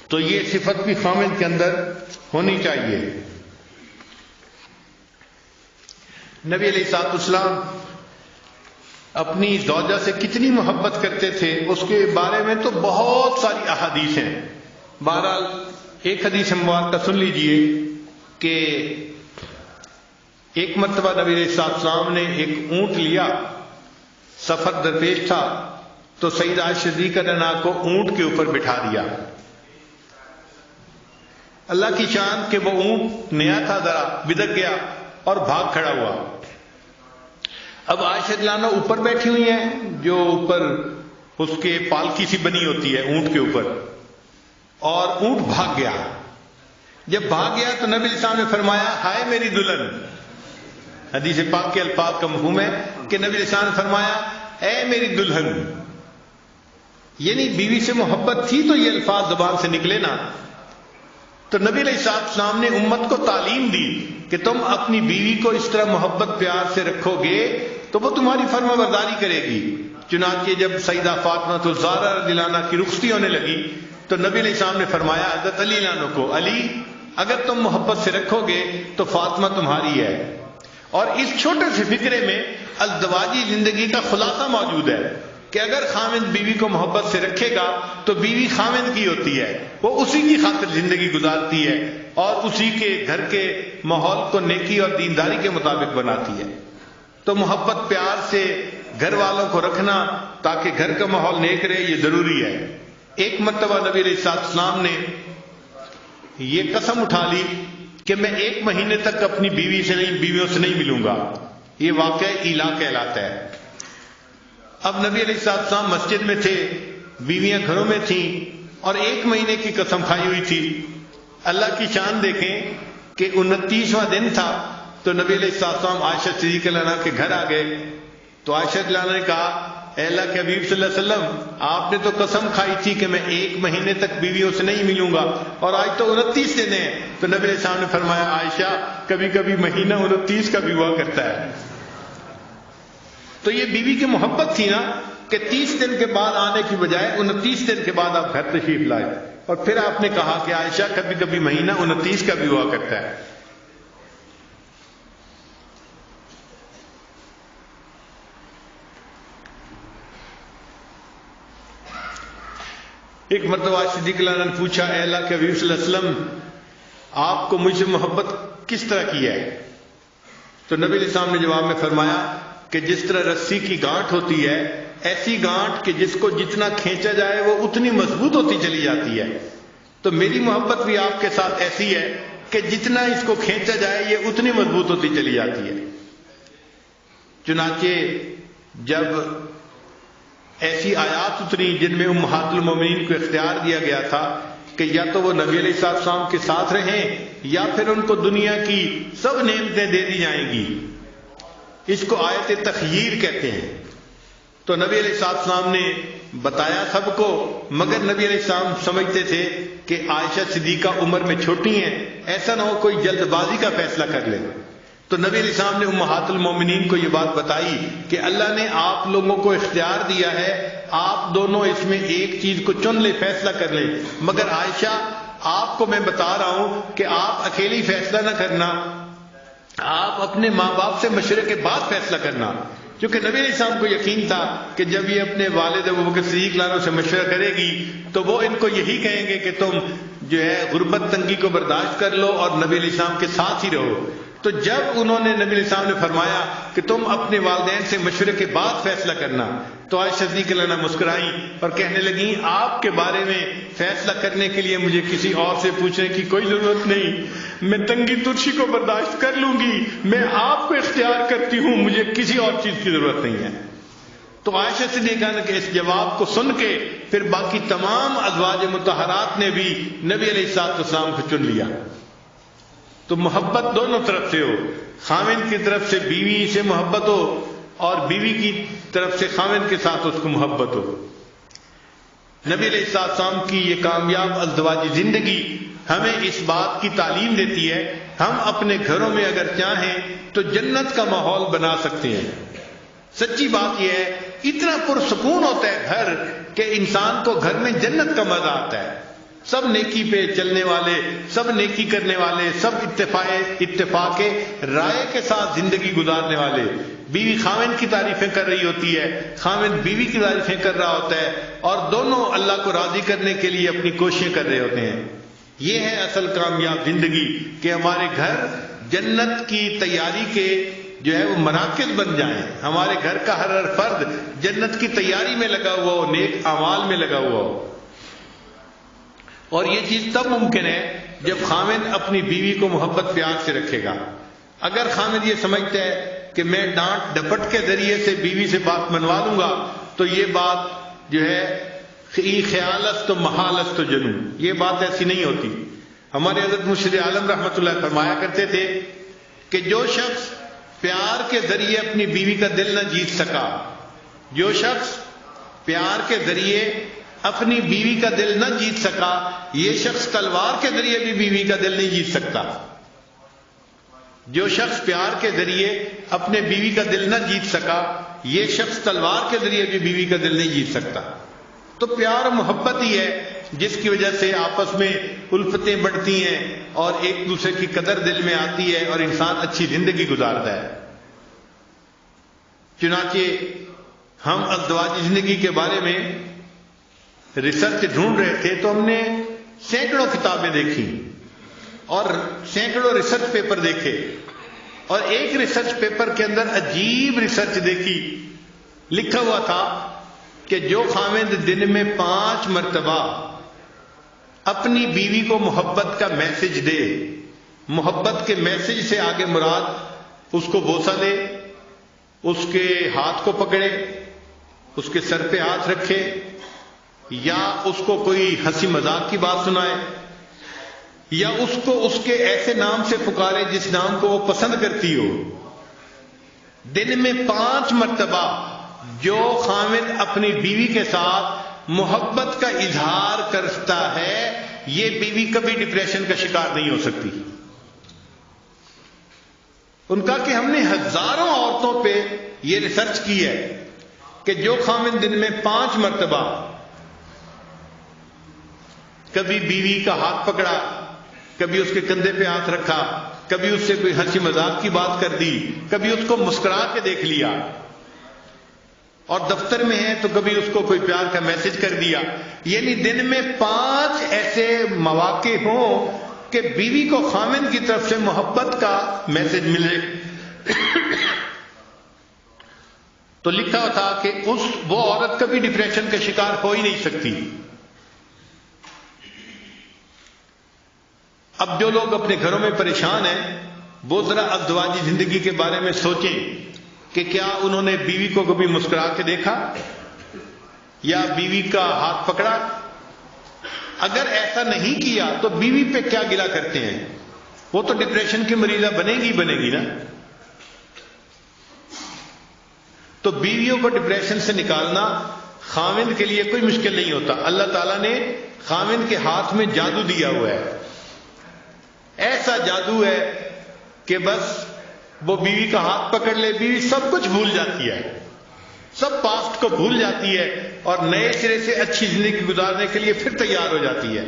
[SPEAKER 1] تو یہ صفت بھی خاوند کے اندر ہونی چاہیے۔ نبی علیہ الصلوۃ والسلام اپنی زوجہ سے کتنی محبت کرتے تھے اس کے بارے میں تو بہت ساری احادیث ہیں۔ بہرحال ایک حدیث مبارکہ سن لیجئے کہ ایک مرتبہ نبی علیہ السلام نے ایک اونٹ لیا، سفر درپیش تھا، تو سیدہ عائشہ صدیقہ نے کو اونٹ کے اوپر بٹھا دیا۔ اللہ کی شان کہ وہ اونٹ نیا تھا، ذرا بدک گیا اور بھاگ کھڑا ہوا۔ اب عائشہ رضی اللہ عنہا اوپر بیٹھی ہوئی ہیں، جو اوپر اس کے پالکی سی بنی ہوتی ہے اونٹ کے اوپر، اور اونٹ بھاگ گیا۔ جب بھاگ گیا تو نبی علیہ السلام نے فرمایا ہائے میری دلہن۔ حدیث پاک کے الفاظ کا مفہوم ہے کہ نبی علیہ السلام نے فرمایا اے میری دلہن، یعنی بیوی سے محبت تھی تو یہ الفاظ زبان سے نکلے نا۔ تو نبی علیہ السلام نے امت کو تعلیم دی کہ تم اپنی بیوی کو اس طرح محبت پیار سے رکھو گے تو وہ تمہاری فرما برداری کرے گی۔ چنانچہ جب سیدہ فاطمہ الزہرا رضی اللہ عنہا کی رخصتی ہونے لگی تو نبی علیہ السلام نے فرمایا حضرت علی رضی اللہ عنہ کو، علی اگر تم محبت سے رکھو گے تو فاطمہ تمہاری ہے۔ اور اس چھوٹے سے فکرے میں ازدواجی زندگی کا خلاصہ موجود ہے کہ اگر خاوند بیوی کو محبت سے رکھے گا تو بیوی خاوند کی ہوتی ہے، وہ اسی کی خاطر زندگی گزارتی ہے اور اسی کے گھر کے ماحول کو نیکی اور دینداری کے مطابق بناتی ہے۔ تو محبت پیار سے گھر والوں کو رکھنا تاکہ گھر کا ماحول نیک رہے، یہ ضروری ہے۔ ایک مرتبہ نبی علیہ السلام نے یہ قسم اٹھا لی کہ میں 1 مہینے تک اپنی بیویوں سے نہیں ملوں گا۔ یہ واقعہ ایلا کہلاتا ہے۔ اب نبی علیہ السلام مسجد میں تھے، بیویاں گھروں میں تھیں اور 1 مہینے کی قسم کھائی ہوئی تھی۔ اللہ کی شان دیکھیں کہ 29واں دن تھا تو نبی علیہ السلام عائشہ صدیقہ رضی اللہ عنہا کے گھر آ گئے۔ تو عائشہ رضی اللہ عنہا نے کہا اے اللہ کے حبیب صلی اللہ علیہ وسلم، آپ نے تو قسم کھائی تھی کہ میں 1 مہینے تک بیویوں سے نہیں ملوں گا اور آج تو 29 دن ہیں۔ تو نبی علیہ السلام نے فرمایا عائشہ کبھی کبھی مہینہ 29 کا بھی ہوا کرتا ہے۔ تو یہ بیوی کی محبت تھی نا کہ 30 دن کے بعد آنے کی بجائے 29 دن کے بعد آپ گھر تشریف لائے، اور پھر آپ نے کہا کہ عائشہ کبھی کبھی مہینہ 29 کا بھی ہوا کرتا ہے۔ ایک مرتبہ صدیق اللہ عنہ نے پوچھا اے اللہ کے حبیب صلی اللہ علیہ وسلم، آپ کو مجھ سے محبت کس طرح کی ہے؟ تو نبی علیہ السلام نے جواب میں فرمایا کہ جس طرح رسی کی گانٹھ ہوتی ہے، ایسی گانٹھ کہ جس کو جتنا کھینچا جائے وہ اتنی مضبوط ہوتی چلی جاتی ہے۔ تو میری محبت بھی آپ کے ساتھ ایسی ہے کہ جتنا اس کو کھینچا جائے یہ اتنی مضبوط ہوتی چلی جاتی ہے۔ چنانچہ جب ایسی آیات اتری جن میں امہات المومنین کو اختیار دیا گیا تھا کہ یا تو وہ نبی علیہ السلام کے ساتھ رہیں یا پھر ان کو دنیا کی سب نعمتیں دے دی جائیں گی، اس کو آیت تخییر کہتے ہیں۔ تو نبی علیہ السلام نے بتایا سب کو، مگر نبی علیہ السلام سمجھتے تھے کہ عائشہ صدیقہ عمر میں چھوٹی ہیں، ایسا نہ ہو کوئی جلد بازی کا فیصلہ کر لے۔ تو نبی علیہ السلام نے امہات المومنین کو یہ بات بتائی کہ اللہ نے آپ لوگوں کو اختیار دیا ہے، آپ دونوں اس میں ایک چیز کو چن لیں، فیصلہ کر لیں، مگر عائشہ آپ کو میں بتا رہا ہوں کہ آپ اکیلی فیصلہ نہ کرنا، آپ اپنے ماں باپ سے مشورے کے بعد فیصلہ کرنا، کیونکہ نبی علیہ السلام کو یقین تھا کہ جب یہ اپنے والد ابوبکر صدیق عنہ سے مشورہ کرے گی تو وہ ان کو یہی کہیں گے کہ تم جو ہے غربت تنگی کو برداشت کر لو اور نبی علیہ السلام کے ساتھ ہی رہو۔ تو جب انہوں نے نبی علیہ السلام نے فرمایا کہ تم اپنے والدین سے مشورے کے بعد فیصلہ کرنا، تو عائشہ صدیقہ رضی اللہ عنہا مسکرائیں اور کہنے لگیں آپ کے بارے میں فیصلہ کرنے کے لیے مجھے کسی اور سے پوچھنے کی کوئی ضرورت نہیں، میں تنگی ترشی کو برداشت کر لوں گی، میں آپ کو اختیار کرتی ہوں، مجھے کسی اور چیز کی ضرورت نہیں ہے۔ تو عائشہ صدیقہ کے اس جواب کو سن کے پھر باقی تمام ازواج مطہرات نے بھی نبی علیہ السلام کو چن لیا۔ تو محبت دونوں طرف سے ہو، خاوند کی طرف سے بیوی سے محبت ہو اور بیوی کی طرف سے خاوند کے ساتھ اس کو محبت ہو۔ نبی علیہ السلام کی یہ کامیاب ازدواجی زندگی ہمیں اس بات کی تعلیم دیتی ہے ہم اپنے گھروں میں اگر چاہیں تو جنت کا ماحول بنا سکتے ہیں۔ سچی بات یہ ہے اتنا پرسکون ہوتا ہے گھر کہ انسان کو گھر میں جنت کا مزہ آتا ہے، سب نیکی پہ چلنے والے، سب نیکی کرنے والے، سب اتفاق رائے کے ساتھ زندگی گزارنے والے، بیوی خاوند کی تعریفیں کر رہی ہوتی ہے، خاوند بیوی کی تعریفیں کر رہا ہوتا ہے، اور دونوں اللہ کو راضی کرنے کے لیے اپنی کوششیں کر رہے ہوتے ہیں۔ یہ ہے اصل کامیاب زندگی کہ ہمارے گھر جنت کی تیاری کے جو ہے وہ مراکز بن جائیں، ہمارے گھر کا ہر فرد جنت کی تیاری میں لگا ہوا ہو، نیک اعمال میں لگا ہوا ہو۔ اور یہ چیز تب ممکن ہے جب خاوند اپنی بیوی کو محبت پیار سے رکھے گا. اگر خاوند یہ سمجھتا ہے کہ میں ڈانٹ ڈپٹ کے ذریعے سے بیوی سے بات منوا لوں گا تو یہ بات جو ہے خیالست و محالست و جنون، یہ بات ایسی نہیں ہوتی. ہمارے حضرت مرشد عالم رحمۃ اللہ فرمایا کرتے تھے کہ جو شخص پیار کے ذریعے اپنی بیوی کا دل نہ جیت سکا، جو شخص پیار کے ذریعے اپنی بیوی کا دل نہ جیت سکا، یہ شخص تلوار کے ذریعے بھی بیوی کا دل نہیں جیت سکتا. جو شخص پیار کے ذریعے اپنے بیوی کا دل نہ جیت سکا، یہ شخص تلوار کے ذریعے بھی بیوی کا دل نہیں جیت سکتا. تو پیار محبت ہی ہے جس کی وجہ سے آپس میں الفتیں بڑھتی ہیں اور ایک دوسرے کی قدر دل میں آتی ہے اور انسان اچھی زندگی گزارتا ہے. چنانچہ ہم ازدواجی زندگی کے بارے میں ریسرچ ڈھونڈ رہے تھے تو ہم نے سینکڑوں کتابیں دیکھی اور سینکڑوں ریسرچ پیپر دیکھے، اور ایک ریسرچ پیپر کے اندر عجیب ریسرچ دیکھی. لکھا ہوا تھا کہ جو خاوند دن میں 5 مرتبہ اپنی بیوی کو محبت کا میسج دے، محبت کے میسج سے آگے مراد اس کو بوسہ دے، اس کے ہاتھ کو پکڑے، اس کے سر پہ ہاتھ رکھے، یا اس کو کوئی ہنسی مذاق کی بات سنائے، یا اس کو اس کے ایسے نام سے پکارے جس نام کو وہ پسند کرتی ہو. دن میں 5 مرتبہ جو خاوند اپنی بیوی کے ساتھ محبت کا اظہار کرتا ہے، یہ بیوی کبھی ڈپریشن کا شکار نہیں ہو سکتی. ان کا کہ ہم نے ہزاروں عورتوں پہ یہ ریسرچ کی ہے کہ جو خاوند دن میں 5 مرتبہ کبھی بیوی کا ہاتھ پکڑا، کبھی اس کے کندھے پہ ہاتھ رکھا، کبھی اس سے کوئی ہنسی مذاق کی بات کر دی، کبھی اس کو مسکرا کے دیکھ لیا، اور دفتر میں ہے تو کبھی اس کو کوئی پیار کا میسج کر دیا، یعنی دن میں 5 ایسے مواقع ہوں کہ بیوی کو خاوند کی طرف سے محبت کا میسج ملے. تو لکھا تھا کہ وہ عورت کبھی ڈپریشن کا شکار ہو ہی نہیں سکتی. اب جو لوگ اپنے گھروں میں پریشان ہیں وہ ذرا ازدواجی زندگی کے بارے میں سوچیں کہ کیا انہوں نے بیوی کو کبھی مسکرا کے دیکھا یا بیوی کا ہاتھ پکڑا. اگر ایسا نہیں کیا تو بیوی پہ کیا گلہ کرتے ہیں؟ وہ تو ڈپریشن کی مریضہ بنے گی نا. تو بیویوں کو ڈپریشن سے نکالنا خاوند کے لیے کوئی مشکل نہیں ہوتا. اللہ تعالیٰ نے خاوند کے ہاتھ میں جادو دیا ہوا ہے، ایسا جادو ہے کہ بس وہ بیوی کا ہاتھ پکڑ لے، بیوی سب کچھ بھول جاتی ہے، سب پاسٹ کو بھول جاتی ہے اور نئے سرے سے اچھی زندگی گزارنے کے لیے پھر تیار ہو جاتی ہے.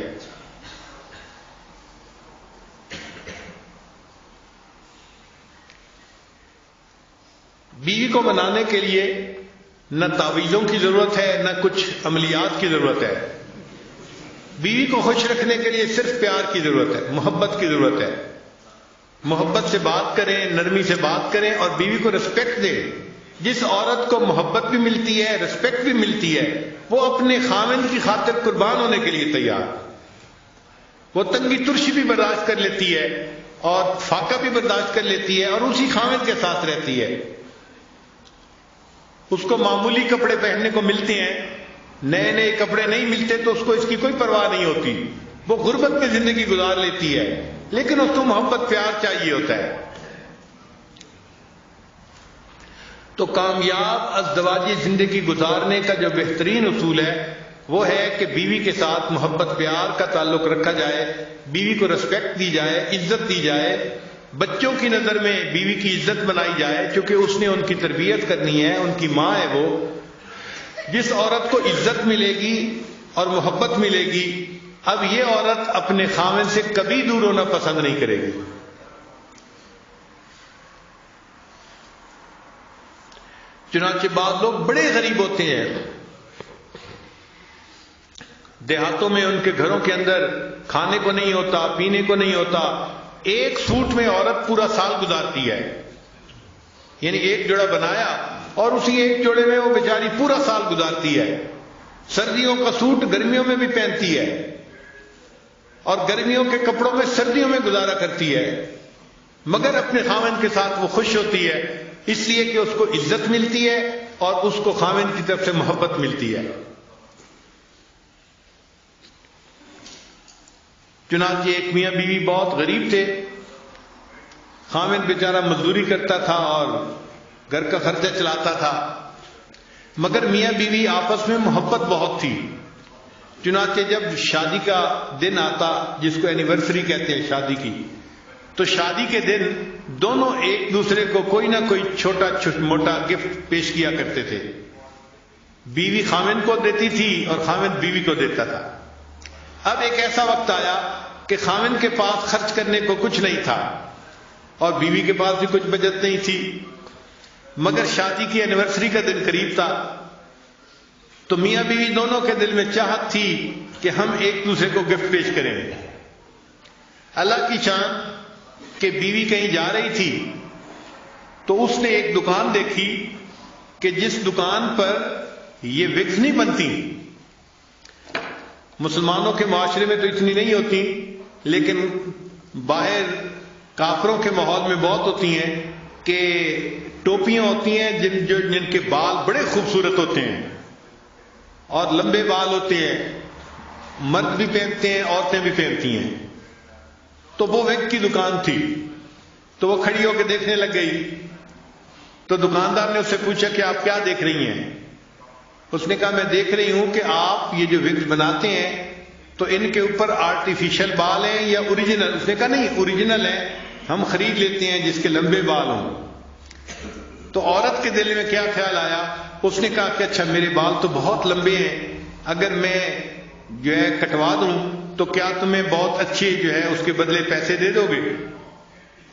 [SPEAKER 1] بیوی کو منانے کے لیے نہ تعویذوں کی ضرورت ہے نہ کچھ عملیات کی ضرورت ہے. بیوی کو خوش رکھنے کے لیے صرف پیار کی ضرورت ہے، محبت کی ضرورت ہے. محبت سے بات کریں، نرمی سے بات کریں اور بیوی کو رسپیکٹ دیں. جس عورت کو محبت بھی ملتی ہے، رسپیکٹ بھی ملتی ہے، وہ اپنے خاوند کی خاطر قربان ہونے کے لیے تیار. وہ تنگی ترشی بھی برداشت کر لیتی ہے اور فاقہ بھی برداشت کر لیتی ہے اور اسی خاوند کے ساتھ رہتی ہے. اس کو معمولی کپڑے پہننے کو ملتے ہیں، نئے نئے کپڑے نہیں ملتے تو اس کو اس کی کوئی پرواہ نہیں ہوتی. وہ غربت میں زندگی گزار لیتی ہے لیکن اس کو محبت پیار چاہیے ہوتا ہے. تو کامیاب ازدواجی زندگی گزارنے کا جو بہترین اصول ہے وہ ہے کہ بیوی کے ساتھ محبت پیار کا تعلق رکھا جائے، بیوی کو رسپیکٹ دی جائے، عزت دی جائے، بچوں کی نظر میں بیوی کی عزت بنائی جائے کیونکہ اس نے ان کی تربیت کرنی ہے، ان کی ماں ہے وہ. جس عورت کو عزت ملے گی اور محبت ملے گی، اب یہ عورت اپنے خاوند سے کبھی دور ہونا پسند نہیں کرے گی. چنانچہ بعض لوگ بڑے غریب ہوتے ہیں، دیہاتوں میں ان کے گھروں کے اندر کھانے کو نہیں ہوتا، پینے کو نہیں ہوتا، ایک سوٹ میں عورت پورا سال گزارتی ہے. یعنی ایک جوڑا بنایا اور اسی ایک جوڑے میں وہ بیچاری پورا سال گزارتی ہے. سردیوں کا سوٹ گرمیوں میں بھی پہنتی ہے اور گرمیوں کے کپڑوں میں سردیوں میں گزارا کرتی ہے، مگر اپنے خاوند کے ساتھ وہ خوش ہوتی ہے، اس لیے کہ اس کو عزت ملتی ہے اور اس کو خاوند کی طرف سے محبت ملتی ہے۔ چنانچہ ایک میاں بیوی بہت غریب تھے، خاوند بیچارہ مزدوری کرتا تھا اور گھر کا خرچہ چلاتا تھا، مگر میاں بیوی آپس میں محبت بہت تھی۔ چنانچہ جب شادی کا دن آتا، جس کو اینیورسری کہتے ہیں شادی کی، تو شادی کے دن دونوں ایک دوسرے کو کوئی نہ کوئی چھوٹا موٹا گفٹ پیش کیا کرتے تھے۔ بیوی خاوند کو دیتی تھی اور خاوند بیوی کو دیتا تھا۔ اب ایک ایسا وقت آیا کہ خاوند کے پاس خرچ کرنے کو کچھ نہیں تھا اور بیوی کے پاس بھی کچھ بچت نہیں تھی، مگر شادی کی اینیورسری کا دن قریب تھا، تو میاں بیوی دونوں کے دل میں چاہت تھی کہ ہم ایک دوسرے کو گفٹ پیش کریں۔ اللہ کی شان کہ بیوی کہیں جا رہی تھی تو اس نے ایک دکان دیکھی کہ جس دکان پر یہ وگز نہیں بنتی، مسلمانوں کے معاشرے میں تو اتنی نہیں ہوتی، لیکن باہر کافروں کے ماحول میں بہت ہوتی ہیں کہ ٹوپیاں ہوتی ہیں جن کے بال بڑے خوبصورت ہوتے ہیں اور لمبے بال ہوتے ہیں، مرد بھی پہنتے ہیں، عورتیں بھی پہنتی ہیں۔ تو وہ وگ کی دکان تھی، تو وہ کھڑی ہو کے دیکھنے لگ گئی، تو دکاندار نے اس سے پوچھا کہ آپ کیا دیکھ رہی ہیں؟ اس نے کہا میں دیکھ رہی ہوں کہ آپ یہ جو وگز بناتے ہیں تو ان کے اوپر آرٹیفیشل بال ہیں یا اوریجنل؟ اس نے کہا نہیں، اوریجنل ہیں، ہم خرید لیتے ہیں جس کے لمبے بال ہوں۔ تو عورت کے دل میں کیا خیال آیا؟ اس نے کہا کہ اچھا میرے بال تو بہت لمبے ہیں، اگر میں جو ہے کٹوا دوں تو کیا تمہیں بہت اچھی جو ہے اس کے بدلے پیسے دے دو گے؟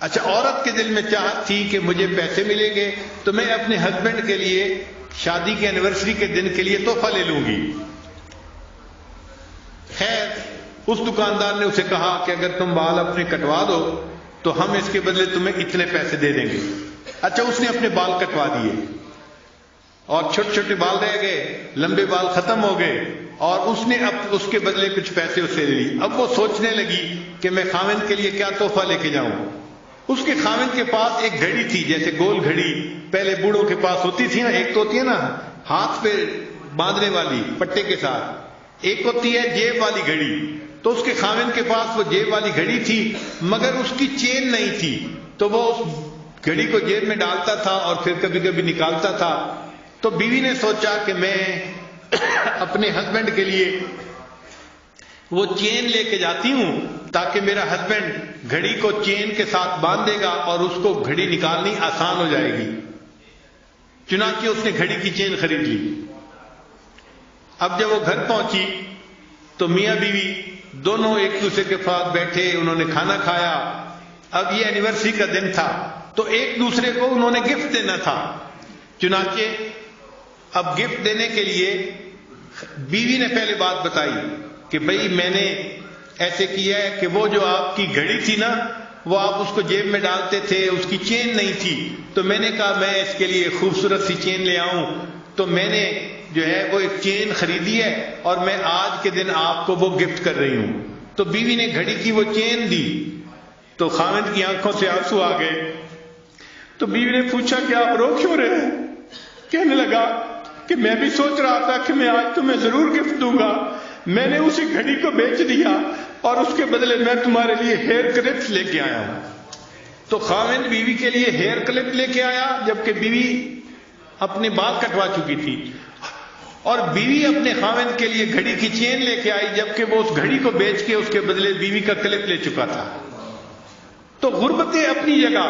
[SPEAKER 1] اچھا، عورت کے دل میں چاہت تھی کہ مجھے پیسے ملیں گے تو میں اپنے ہسبینڈ کے لیے شادی کی اینیورسری کے دن کے لیے تحفہ لے لوں گی۔ خیر، اس دکاندار نے اسے کہا کہ اگر تم بال اپنے کٹوا دو تو ہم اس کے بدلے تمہیں اتنے پیسے دے دیں گے۔ اچھا، اس نے اپنے بال کٹوا دیے اور چھوٹے چھوٹے بال رہ گئے، لمبے بال ختم ہو گئے، اور اس نے اب اس کے بدلے کچھ پیسے اسے لے لی۔ اب وہ سوچنے لگی کہ میں خاوند کے لیے کیا تحفہ لے کے جاؤں۔ اس کے خاوند کے پاس ایک گھڑی تھی، جیسے گول گھڑی پہلے بوڑھوں کے پاس ہوتی تھی نا، ایک تو ہوتی ہے نا ہاتھ پہ باندھنے والی پٹے کے ساتھ، ایک ہوتی ہے جیب والی گھڑی۔ تو اس کے خاوند کے پاس وہ جیب والی گھڑی تھی، مگر اس کی چین نہیں تھی، تو وہ اس گھڑی کو جیب میں ڈالتا تھا اور پھر کبھی کبھی نکالتا تھا۔ تو بیوی نے سوچا کہ میں اپنے ہسبینڈ کے لیے وہ چین لے کے جاتی ہوں تاکہ میرا ہسبینڈ گھڑی کو چین کے ساتھ باندھ دے گا اور اس کو گھڑی نکالنی آسان ہو جائے گی۔ چنانچہ اس نے گھڑی کی چین خرید لی۔ اب جب وہ گھر پہنچی تو میاں بیوی دونوں ایک دوسرے کے ساتھ بیٹھے، انہوں نے کھانا کھایا۔ اب یہ اینیورسری کا دن تھا تو ایک دوسرے کو انہوں نے گفٹ دینا تھا۔ چنانچہ اب گفٹ دینے کے لیے بیوی نے پہلے بات بتائی کہ بھئی میں نے ایسے کیا ہے کہ وہ جو آپ کی گھڑی تھی نا، وہ آپ اس کو جیب میں ڈالتے تھے، اس کی چین نہیں تھی، تو میں نے کہا میں اس کے لیے خوبصورت سی چین لے آؤں، تو میں نے جو ہے وہ ایک چین خریدی ہے اور میں آج کے دن آپ کو وہ گفٹ کر رہی ہوں۔ تو بیوی نے گھڑی کی وہ چین دی تو خاوند کی آنکھوں سے آنسو آ گئے۔ تو بیوی نے پوچھا کہ آپ رو کیوں رہے ہیں؟ کہنے لگا کہ میں بھی سوچ رہا تھا کہ میں آج تمہیں ضرور گفٹ دوں گا، میں نے اسی گھڑی کو بیچ دیا اور اس کے بدلے میں تمہارے لیے ہیئر کلپس لے کے آیا ہوں۔ تو خاوند بیوی کے لیے ہیئر کلپ لے کے آیا، جبکہ بیوی اپنے بال کٹوا چکی تھی، اور بیوی اپنے خاوند کے لیے گھڑی کی چین لے کے آئی، جبکہ وہ اس گھڑی کو بیچ کے اس کے بدلے بیوی کا کلپ لے چکا تھا۔ تو غربتیں اپنی جگہ،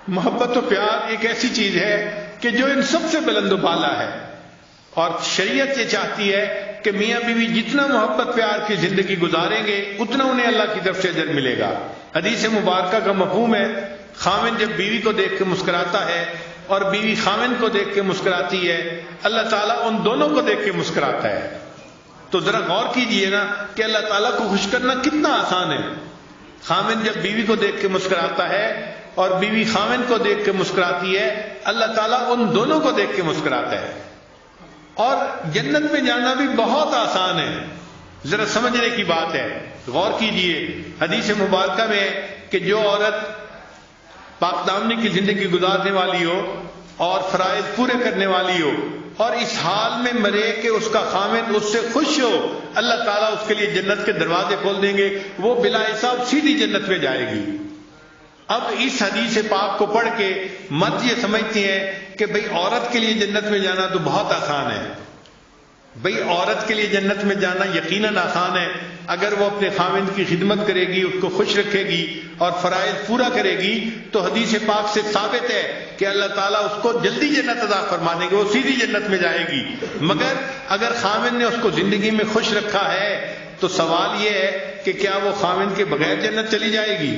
[SPEAKER 1] محبت و پیار ایک ایسی چیز ہے کہ جو ان سب سے بلند و بالا ہے، اور شریعت یہ چاہتی ہے کہ میاں بیوی جتنا محبت پیار کی زندگی گزاریں گے اتنا انہیں اللہ کی طرف سے اجر ملے گا۔ حدیث مبارکہ کا مفہوم ہے، خاوند جب بیوی کو دیکھ کے مسکراتا ہے اور بیوی خاوند کو دیکھ کے مسکراتی ہے، اللہ تعالیٰ ان دونوں کو دیکھ کے مسکراتا ہے۔ تو ذرا غور کیجئے نا کہ اللہ تعالیٰ کو خوش کرنا کتنا آسان ہے۔ خاوند جب بیوی کو دیکھ کے مسکراتا ہے اور بیوی خاوند کو دیکھ کے مسکراتی ہے، اللہ تعالیٰ ان دونوں کو دیکھ کے مسکراتا ہے۔ اور جنت میں جانا بھی بہت آسان ہے۔ ذرا سمجھنے کی بات ہے، غور کیجئے۔ حدیث مبارکہ میں کہ جو عورت پاک دامنی کی زندگی گزارنے والی ہو اور فرائض پورے کرنے والی ہو اور اس حال میں مرے کہ اس کا خامد اس سے خوش ہو، اللہ تعالیٰ اس کے لیے جنت کے دروازے کھول دیں گے، وہ بلا حساب سیدھی جنت میں جائے گی۔ اب اس حدیث پاک کو پڑھ کے مت یہ سمجھتے ہیں کہ بھئی عورت کے لیے جنت میں جانا تو بہت آسان ہے۔ بھئی عورت کے لیے جنت میں جانا یقیناً آسان ہے اگر وہ اپنے خاوند کی خدمت کرے گی، اس کو خوش رکھے گی اور فرائض پورا کرے گی تو حدیث پاک سے ثابت ہے کہ اللہ تعالیٰ اس کو جلدی جنت عطا فرما دیں گے، وہ سیدھی جنت میں جائے گی۔ مگر اگر خاوند نے اس کو زندگی میں خوش رکھا ہے تو سوال یہ ہے کہ کیا وہ خاوند کے بغیر جنت چلی جائے گی؟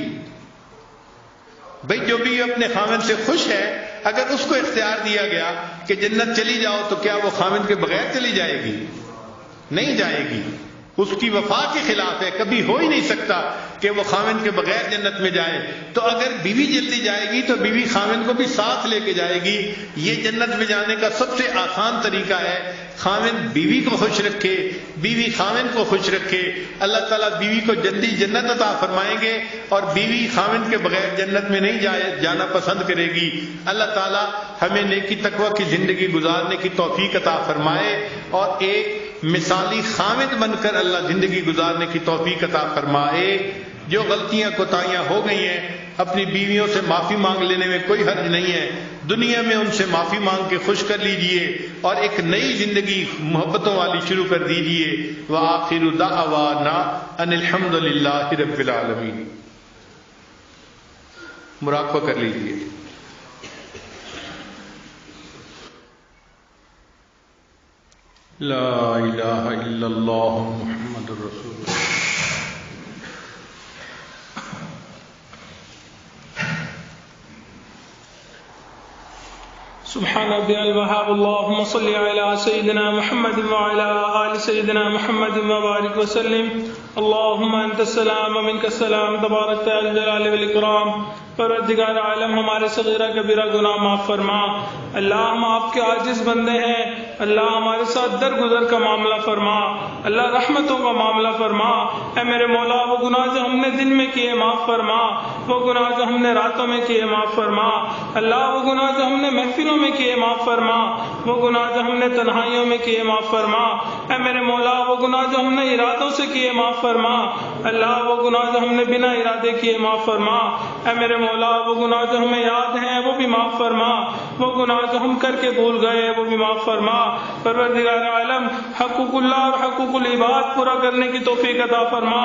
[SPEAKER 1] بھئی جو بھی اپنے خاوند سے خوش ہے، اگر اس کو اختیار دیا گیا کہ جنت چلی جاؤ تو کیا وہ خاوند کے بغیر چلی جائے گی؟ نہیں جائے گی، اس کی وفا کے خلاف ہے، کبھی ہو ہی نہیں سکتا کہ وہ خاوند کے بغیر جنت میں جائے۔ تو اگر بیوی جلدی جائے گی تو بیوی خاوند کو بھی ساتھ لے کے جائے گی۔ یہ جنت میں جانے کا سب سے آسان طریقہ ہے، خاوند بیوی کو خوش رکھے، بیوی خاوند کو خوش رکھے، اللہ تعالیٰ بیوی کو جلدی جنت عطا فرمائیں گے اور بیوی خاوند کے بغیر جنت میں نہیں جانا پسند کرے گی۔ اللہ تعالیٰ ہمیں نیکی تقوی کی زندگی گزارنے کی توفیق عطا فرمائے اور ایک مثالی خاوند بن کر اللہ زندگی گزارنے کی توفیق عطا فرمائے۔ جو غلطیاں کوتاہیاں ہو گئی ہیں اپنی بیویوں سے معافی مانگ لینے میں کوئی حرج نہیں ہے، دنیا میں ان سے معافی مانگ کے خوش کر لیجئے اور ایک نئی زندگی محبتوں والی شروع کر دیجئے۔ وآخر دعوانا ان الحمد للہ رب العالمین۔ مراقبہ کر لیجئے۔ لا الہ الا اللہ محمد رسول اللہ۔
[SPEAKER 2] سبحان ربي الوهاب اللهم صل على سيدنا محمد وعلى آل سيدنا محمد وبارك وسلم اللهم انت السلام ومنك السلام تبارك يا ذا الجلال والاکرام۔ پروردگار عالم ہمارے صغیرہ کبیرہ گناہ معاف فرما۔ اللہ ہم آپ کے عاجز بندے ہیں، اللہ ہمارے ساتھ درگزر کا معاملہ فرما، اللہ رحمتوں کا معاملہ فرما۔ اے میرے مولا وہ گناہ جو ہم نے دن میں کیے معاف فرما، وہ گناہ جو ہم نے راتوں میں کیے معاف فرما، اللہ وہ گناہ جو ہم نے محفلوں میں کیے معاف فرما، وہ گناہ جو ہم نے تنہائیوں میں کیے معاف فرما۔ اے میرے مولا وہ گناہ جو ہم نے ارادوں سے کیے معاف فرما، اللہ وہ گناہ جو ہم نے بنا ارادے کیے معاف فرما۔ اے میرے مولا وہ گناہ جو ہمیں یاد ہیں وہ بھی معاف فرما، وہ گناہ جو ہم کر کے بھول گئے وہ بھی معاف فرما۔ پروردگار عالم حقوق اللہ اور حقوق العباد پورا کرنے کی توفیق عطا فرما۔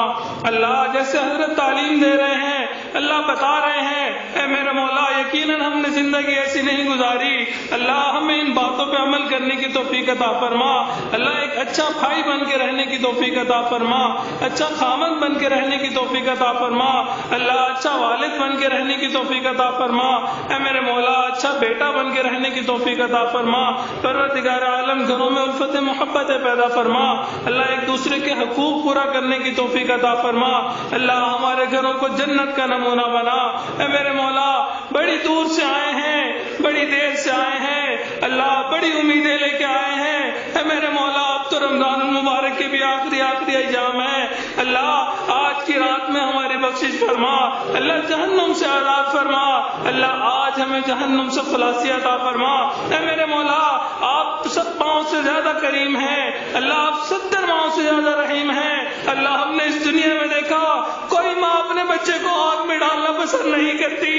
[SPEAKER 2] اللہ جیسے حضرت تعلیم دے رہے ہیں، اللہ بتا رہے ہیں، اے میرے مولا یقیناً ہم نے زندگی ایسی نہیں گزاری، اللہ ہمیں ان باتوں پہ عمل کرنے کی توفیق عطا فرما۔ اللہ ایک اچھا بھائی بن کے رہنے کی توفیق عطا فرما، اچھا خامن بن کے رہنے کی توفیق عطا فرما، اللہ اچھا والد بن کے رہنے کی توفیق عطا فرما۔ اے میرے مولا اچھا بیٹا بن کے رہنے کی توفیق عطا فرما۔ پروردگار عالم گھروں میں الفت محبت پیدا فرما، اللہ ایک دوسرے کے حقوق پورا کرنے کی توفیق عطا فرما۔ اللہ ہمارے گھروں کو جنت کا نمونہ بنا۔ اے میرے مولا بڑی دور سے آئے ہیں، بڑی دیر سے آئے ہیں، اللہ بڑی امیدیں لے کے آئے ہیں۔ اے میرے مولا اب تو رمضان المبارک کے بھی آخری ایام ہے، اللہ آج کی رات میں ہماری بخشش فرما، اللہ جہنم سے آزاد فرما، اللہ آج ہمیں جہنم سے خلاصی عطا فرما۔ اے میرے مولا آپ 7 ماہوں سے زیادہ کریم ہیں، اللہ آپ 70 ماہوں سے زیادہ رحیم ہیں۔ اللہ ہم نے اس دنیا میں دیکھا کوئی ماں اپنے بچے کو آگ میں ڈالنا پسند نہیں کرتی،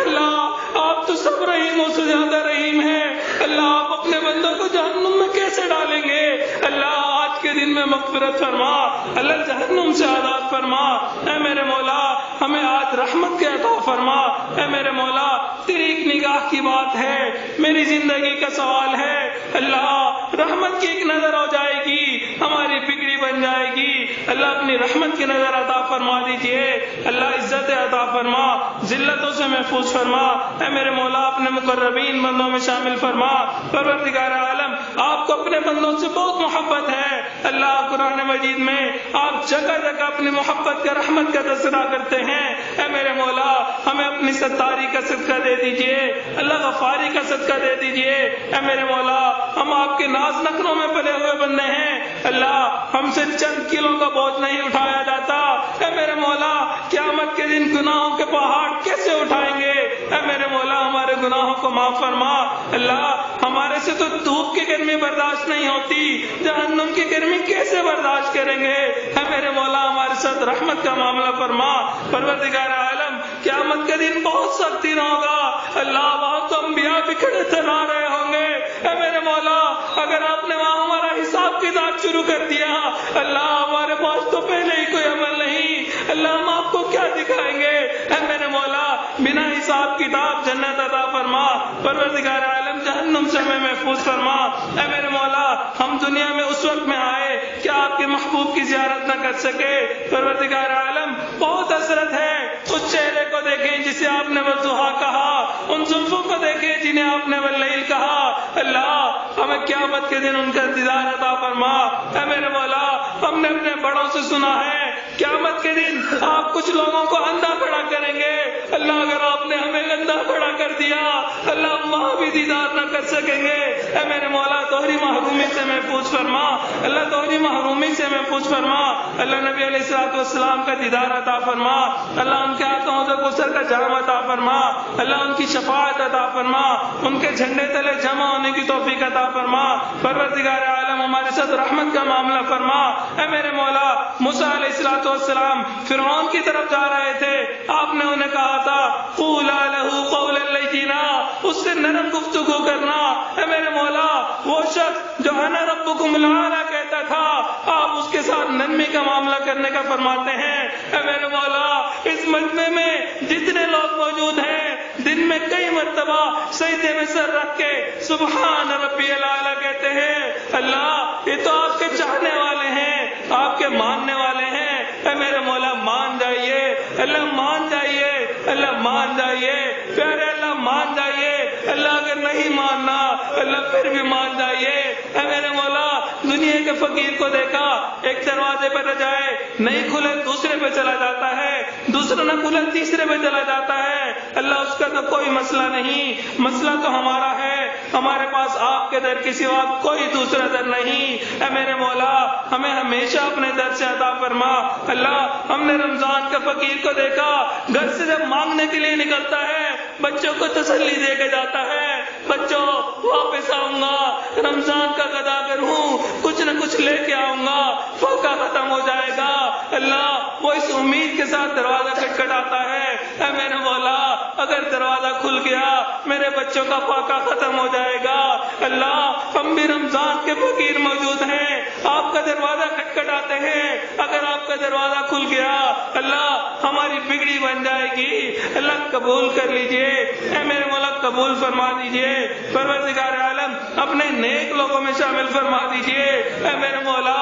[SPEAKER 2] اللہ آپ تو سب رحیموں سے زیادہ رحیم ہیں، اللہ آپ اپنے بندوں کو جہنم میں کیسے ڈالیں گے؟ اللہ آج کے دن میں مغفرت فرما، اللہ جہنم سے آزاد فرما۔ اے میرے مولا ہمیں آج رحمت کے عطا فرما۔ اے میرے مولا تیری ایک نگاہ کی بات ہے، میری زندگی کا سوال ہے، اللہ رحمت کی ایک نظر ہو جائے گی، ہماری بگڑی بن جائے گی، اللہ اپنی رحمت کی نظر عطا فرما دیجئے، اللہ عزت عطا فرما، ذلتوں سے محفوظ فرما۔ اے میرے مولا اپنے مقربین بندوں میں شامل فرما۔ پروردگار عالم آپ کو اپنے بندوں سے بہت محبت ہے، اللہ قرآن مجید میں آپ جگہ جگہ اپنی محبت کا رحمت کا تذکرہ کرتے ہیں۔ اے میرے مولا ہمیں اپنی ستاری کا صدقہ دے دیجئے، اللہ غفاری کا صدقہ دے دیجئے۔ اے میرے مولا ہم آپ کے ناز نخروں میں پلے ہوئے بندے ہیں، اللہ ہم سے چند کلوں کا بوجھ نہیں اٹھایا جاتا۔ اے میرے مولا قیامت کے دن گناہوں کے پہاڑ کیسے اٹھائیں گے؟ اے میرے مولا ہمارے گناہوں کو معاف فرما۔ اللہ ہمارے سے تو دھوپ کی گرمی برداشت نہیں ہوتی، جہنم کی گرمی کیسے برداشت کریں گے؟ اے میرے مولا ہمارے ساتھ رحمت کا معاملہ فرما۔ پروردگار عالم قیامت کے دن بہت سخت دن ہوگا اللہ، وہاں تو انبیاء بکھرے چلا رہے ہوں گے۔ اے میرے مولا اگر آپ نے وہاں ہمارا حساب کتاب شروع کر دیا اللہ، ہمارے پاس تو پہلے ہی کوئی عمل نہیں، اللہ ہم آپ کو کیا دکھائیں گے؟ اے میرے مولا بنا حساب کتاب جنت عطا فرما۔ پروردگار عالم جہنم سے ہمیں محفوظ فرما۔ اے میرے مولا ہم دنیا میں اس وقت میں آئے کہ آپ کے محبوب کی زیارت نہ کر سکے۔ پروردگار عالم بہت حسرت ہے اس چہرے کو دیکھیں جسے آپ نے والضحیٰ کہا، ان زلفوں کو دیکھیں جنہیں آپ نے واللیل کہا۔ اللہ ہمیں قیامت کے دن ان کا دیدار عطا فرما۔ اے میرے مولا ہم نے اپنے بڑوں سے سنا ہے قیامت کے دن آپ کچھ لوگوں کو اندھا کھڑا کریں گے اللہ، اگر آپ نے ہمیں اندھا کھڑا کر دیا اللہ ہم وہاں بھی دیدار نہ کر سکیں گے۔ اے میرے مولا دوہری محرومی سے محفوظ فرما اللہ، دوہری محرومی سے محفوظ فرما اللہ، نبی علیہ الصلوۃ والسلام کا دیدار عطا فرما اللہ، ان کے ہاتھوں سے کوثر کا جام عطا فرما اللہ، ان کی شفاعت عطا فرما، ان کے جھنڈے تلے جمع ہونے کی توفیق عطا فرما۔ پروردگار عالم ہمارے ساتھ رحمت کا معاملہ فرما۔ اے میرے مولا موسیٰ علیہ الصلوۃ والسلام فرعون کی طرف جا رہے تھے، آپ نے انہیں کہا تھا قولا لہ قولا لینا، اس سے نرم گفتگو کرنا۔ اے میرے مولا وہ شخص جو انا ربکم الاعلی کہتا تھا آپ اس کے ساتھ نرمی کا معاملہ کرنے کا فرماتے ہیں۔ اے میرے مولا اس مجمع میں جتنے لوگ موجود ہیں دن میں کئی مرتبہ سجدے میں سر رکھ کے سبحان ربی الاعلی کہتے ہیں اللہ، یہ تو آپ کے چاہنے والے ہیں، آپ کے ماننے والے ہیں۔ اے میرے مولا مان جائیے اللہ، مان جائیے اللہ، مان جائیے پیارے اللہ، مان جائیے اللہ، اگر نہیں ماننا اللہ پھر بھی مان جائیے۔ اے میرے مولا دنیا کے فقیر کو دیکھا ایک دروازے پہ نہ جائے نہیں کھلے دوسرے پہ چلا جاتا ہے، دوسرا نہ کھلے تیسرے پہ چلا جاتا ہے اللہ، اس کا تو کوئی مسئلہ نہیں، مسئلہ تو ہمارا ہے، ہمارے پاس آپ کے در کے سوا کوئی دوسرا در نہیں۔ اے میرے مولا ہمیں ہمیشہ اپنے در سے عطا فرما اللہ۔ ہم نے رمضان کے فقیر کو دیکھا گھر سے جب مانگنے کے لیے نکلتا ہے بچوں کو تسلی دے کے جاتا ہے، بچوں واپس آؤں گا، رمضان کا غدا کروں کچھ نہ کچھ لے کے آؤں گا، فاقہ ختم ہو جائے گا اللہ، وہ اس امید کے ساتھ دروازہ کھٹکھٹاتا ہے۔ اے میرے مولا اگر دروازہ کھل گیا میرے بچوں کا فاقہ ختم ہو جائے گا اللہ، ہم بھی رمضان کے فقیر موجود ہیں، آپ کا دروازہ کھٹکھٹاتے ہیں، اگر آپ کا دروازہ کھل گیا اللہ ہماری بگڑی بن جائے گی اللہ، قبول کر لیجئے اے میرے مولا، قبول فرما دیجئے۔ پروردگار عالم اپنے نیک لوگوں میں شامل فرما دیجئے۔ اے میرے مولا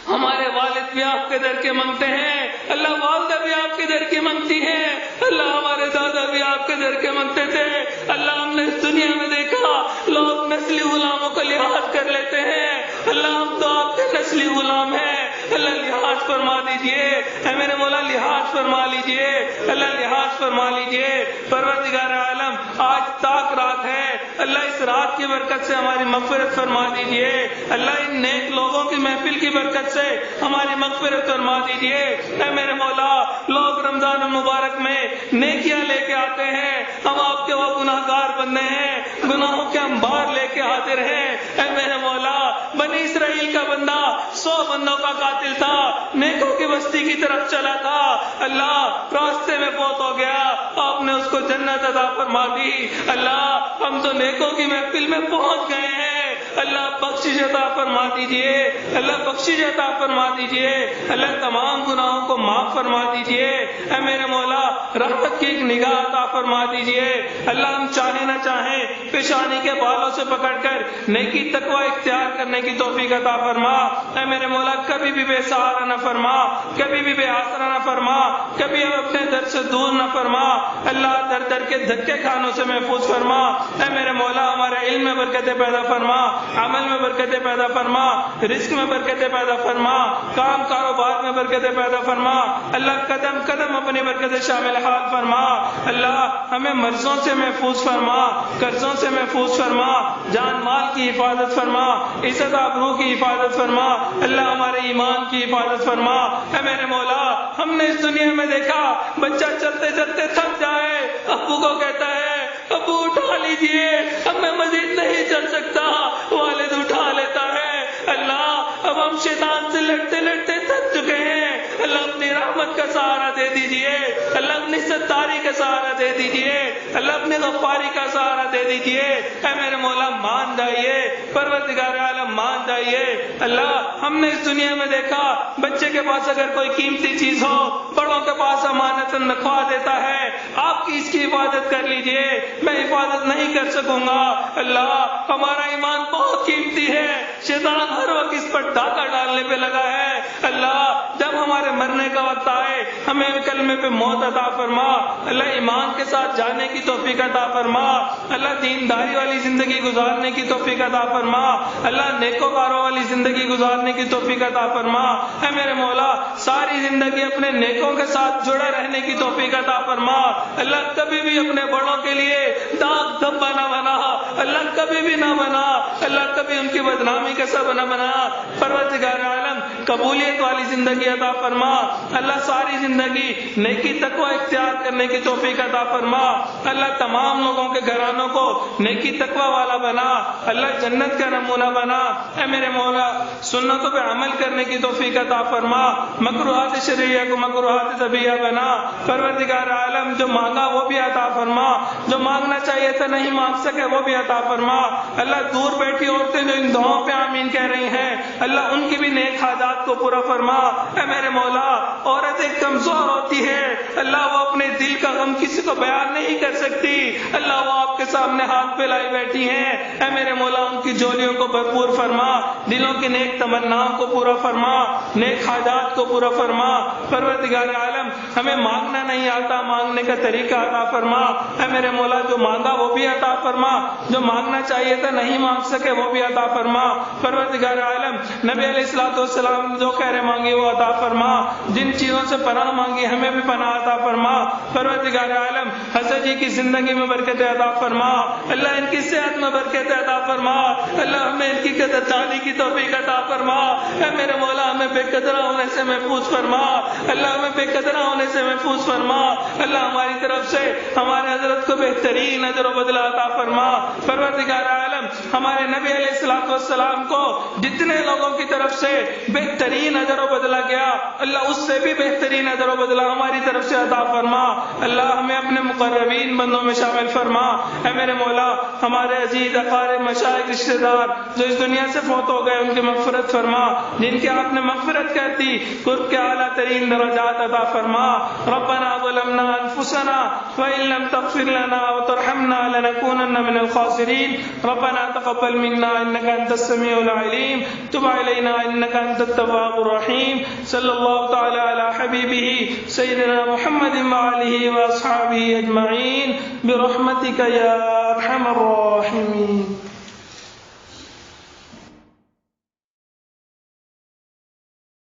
[SPEAKER 2] ہمارے والد بھی آپ کے در کے مانگتے ہیں اللہ، والدہ بھی آپ کے در کے مانگتی ہیں اللہ، ہمارے دادا بھی آپ کے در کے مانگتے تھے اللہ، ہم نے اس دنیا میں دیکھا لوگ نسلی غلاموں کو لحاظ کر لیتے ہیں اللہ، ہم تو آپ کے نسلی غلام ہیں اللہ، لحاظ فرما دیجئے اے میرے مولا، لحاظ فرما لیجئے اللہ، لحاظ فرما لیجئے۔ پروردگار عالم آج تاک رات ہے اللہ، اس رات کی برکت سے ہماری مغفرت فرما دیجئے اللہ، ان نیک لوگوں کی محفل کی برکت سے ہماری مغفرت فرما دیجئے اے میرے مولا۔ لوگ رمضان المبارک میں نیکیاں لے کے آتے ہیں، ہم آپ کے وہ گناہ گار بندے ہیں، گناہوں کے انبار لے کے حاضر ہیں اے میرے مولا۔ بنی اسرائیل کا بندہ 100 بندوں کا قاتل تھا، نیکوں کی بستی کی طرف چلا تھا اللہ، راستے میں فوت ہو گیا، آپ نے اس کو جنت عطا فرما دی اللہ، ہم تو نیکوں کی محفل میں پہنچ گئے ہیں اللہ، بخشش عطا فرما دیجئے اللہ، بخشش عطا فرما دیجئے اللہ، تمام گناہوں کو معاف فرما دیجئے اے میرے مولا، رحمت کی ایک نگاہ عطا فرما دیجئے اللہ، ہم چاہیں نہ چاہیں پیشانی کے بالوں سے پکڑ کر نیکی تقوی اختیار کرنے کی توفیق عطا فرما اے میرے مولا، کبھی بھی بے سہارا نہ فرما، کبھی بھی بے آسرا نہ فرما، کبھی ہم اپنے در سے دور نہ فرما اللہ، در در کے دھکے کھانوں سے محفوظ فرما اے میرے مولا، ہمارے علم میں برکتیں پیدا فرما عمل میں برکتیں پیدا فرما، رزق میں برکتیں پیدا فرما، کام کاروبار میں برکتیں پیدا فرما، اللہ قدم قدم اپنی برکتیں شامل حال فرما، اللہ ہمیں مرضوں سے محفوظ فرما، قرضوں سے محفوظ فرما، جان مال کی حفاظت فرما، عزت آبرو کی حفاظت فرما، اللہ ہمارے ایمان کی حفاظت فرما۔ اے میرے مولا، ہم نے اس دنیا میں دیکھا بچہ چلتے چلتے تھک جائے، ابو کو کہتا ہے ابو اٹھا لیجئے، اب میں مزید نہیں چل سکتا، والد اٹھا لیتا ہے۔ اللہ اب ہم شیطان سے لڑتے لڑتے تھک چکے ہیں، اللہ اپنی رحمت کا سہارا دے دیجئے، اللہ اپنی ستاری کا سہارا دے دیجئے، اللہ اپنی غفاری کا سہارا دے دیجئے۔ اے میرے مولا مان جائیے، پروردگار عالم مان جائیے۔ اللہ ہم نے اس دنیا میں دیکھا بچے کے پاس اگر کوئی قیمتی چیز ہو، بڑوں کے پاس امانتاً رکھوا دیتا ہے، آپ کی اس کی حفاظت کر لیجئے، میں حفاظت نہیں کر سکوں گا۔ اللہ ہمارا ایمان بہت قیمتی ہے، شیطان ہر وقت اس پر ڈاکہ ڈالنے پہ لگا ہے۔ اللہ جب ہمارے مرنے کا وقت آئے ہمیں کلمے پہ موت عطا فرما، اللہ ایمان کے ساتھ جانے کی توفیق عطا فرما، اللہ دینداری والی زندگی گزارنے کی توفیق عطا فرما، اللہ نیکوکاروں والی زندگی گزارنے کی توفیق عطا فرما۔ اے میرے مولا ساری زندگی اپنے نیکوں کے ساتھ جڑے رہنے کی توفیق عطا فرما، اللہ کبھی بھی اپنے بڑوں کے لیے داغ دھبا نہ بنا، اللہ کبھی بھی نہ بنا، اللہ کبھی ان کی بدنامی کا سبب نہ بنا۔ پروردگار عالم قبولیت والی زندگی عطا فرما، اللہ ساری زندگی نیکی تقوی اختیار کرنے کی توفیق عطا فرما، اللہ تمام لوگوں کے گھرانوں کو نیکی تقوی والا بنا، اللہ جنت کا نمونہ بنا۔ اے میرے مولا سنتوں پہ عمل کرنے کی توفیق عطا فرما، مکروہات شرعیہ کو مکروہات طبیعہ بنا۔ پروردگار عالم جو مانگا وہ بھی عطا فرما، جو مانگنا چاہیے تھا نہیں مانگ سکے وہ بھی عطا فرما۔ اللہ دور بیٹھی عورتیں جو ان دعاؤں پہ آمین کہہ رہی ہیں، اللہ ان کی بھی نیک حاجات کو پورا فرما۔ اے میرے مولا عورت ایک کمزور ہوتی ہے، اللہ وہ اپنے دل کا غم کسی کو بیان نہیں کر سکتی، اللہ وہ آپ کے سامنے ہاتھ پھیلائے بیٹھی ہیں۔ اے میرے مولا ان کی جولیوں کو بھرپور فرما، دلوں کی نیک تمناؤں کو پورا فرما، نیک حاجات کو پورا فرما۔ پروردگار عالم ہمیں مانگنا نہیں آتا، مانگنے کا طریقہ عطا فرما۔ اے میرے مولا جو مانگا وہ بھی عطا فرما، جو مانگنا چاہیے تھا نہیں مانگ سکے وہ بھی عطا فرما۔ پروردگار عالم نبی علیہ الصلوۃ والسلام جو خیر مانگی وہ عطا فرما، جن چیزوں سے پناہ مانگی ہمیں بھی پناہ عطا فرما۔ پروردگار عالم حضرت جی کی زندگی میں برکت عطا فرما، اللہ ان کی صحت میں برکت عطا فرما، اللہ ہمیں ان کی قدر دانی کی توفیق عطا فرما۔ اے میرے مولا ہمیں بے قدرہ ہونے سے محفوظ فرما، اللہ ہمیں بے قدرہ ہونے سے محفوظ فرما، اللہ ہماری طرف سے ہمارے حضرت کو بہترین اجر و بدلہ عطا فرما۔ پروردگار عالم ہمارے نبی علیہ الصلوۃ والسلام کو جتنے لوگوں کی طرف سے بہترین اجر و بدلہ گیا، اللہ اس سے بھی بہترین اجر و بدلہ ہماری طرف سے عطا فرما، اللہ ہمیں اپنے مقربین بندوں میں شامل فرما۔ اے میرے مولا ہمارے عزیز اقارب مشائخ رشتہ دار جو اس دنیا سے فوت ہو گئے ان کی مغفرت فرما، جن کی آپ نے مغفرت کر دی قرب کے اعلیٰ ترین درجات عطا فرما۔ ربنا ظلمنا انفسنا وان لم تغفر لنا وترحمنا لنكونن من الخاسرين ربنا تقبل منا انك انت السميع العليم تب علينا انك انت التواب الرحيم صلى الله تعالى على حبيبه سيدنا محمد وآله واصحابه اجمعين برحمتك يا ارحم الراحمين۔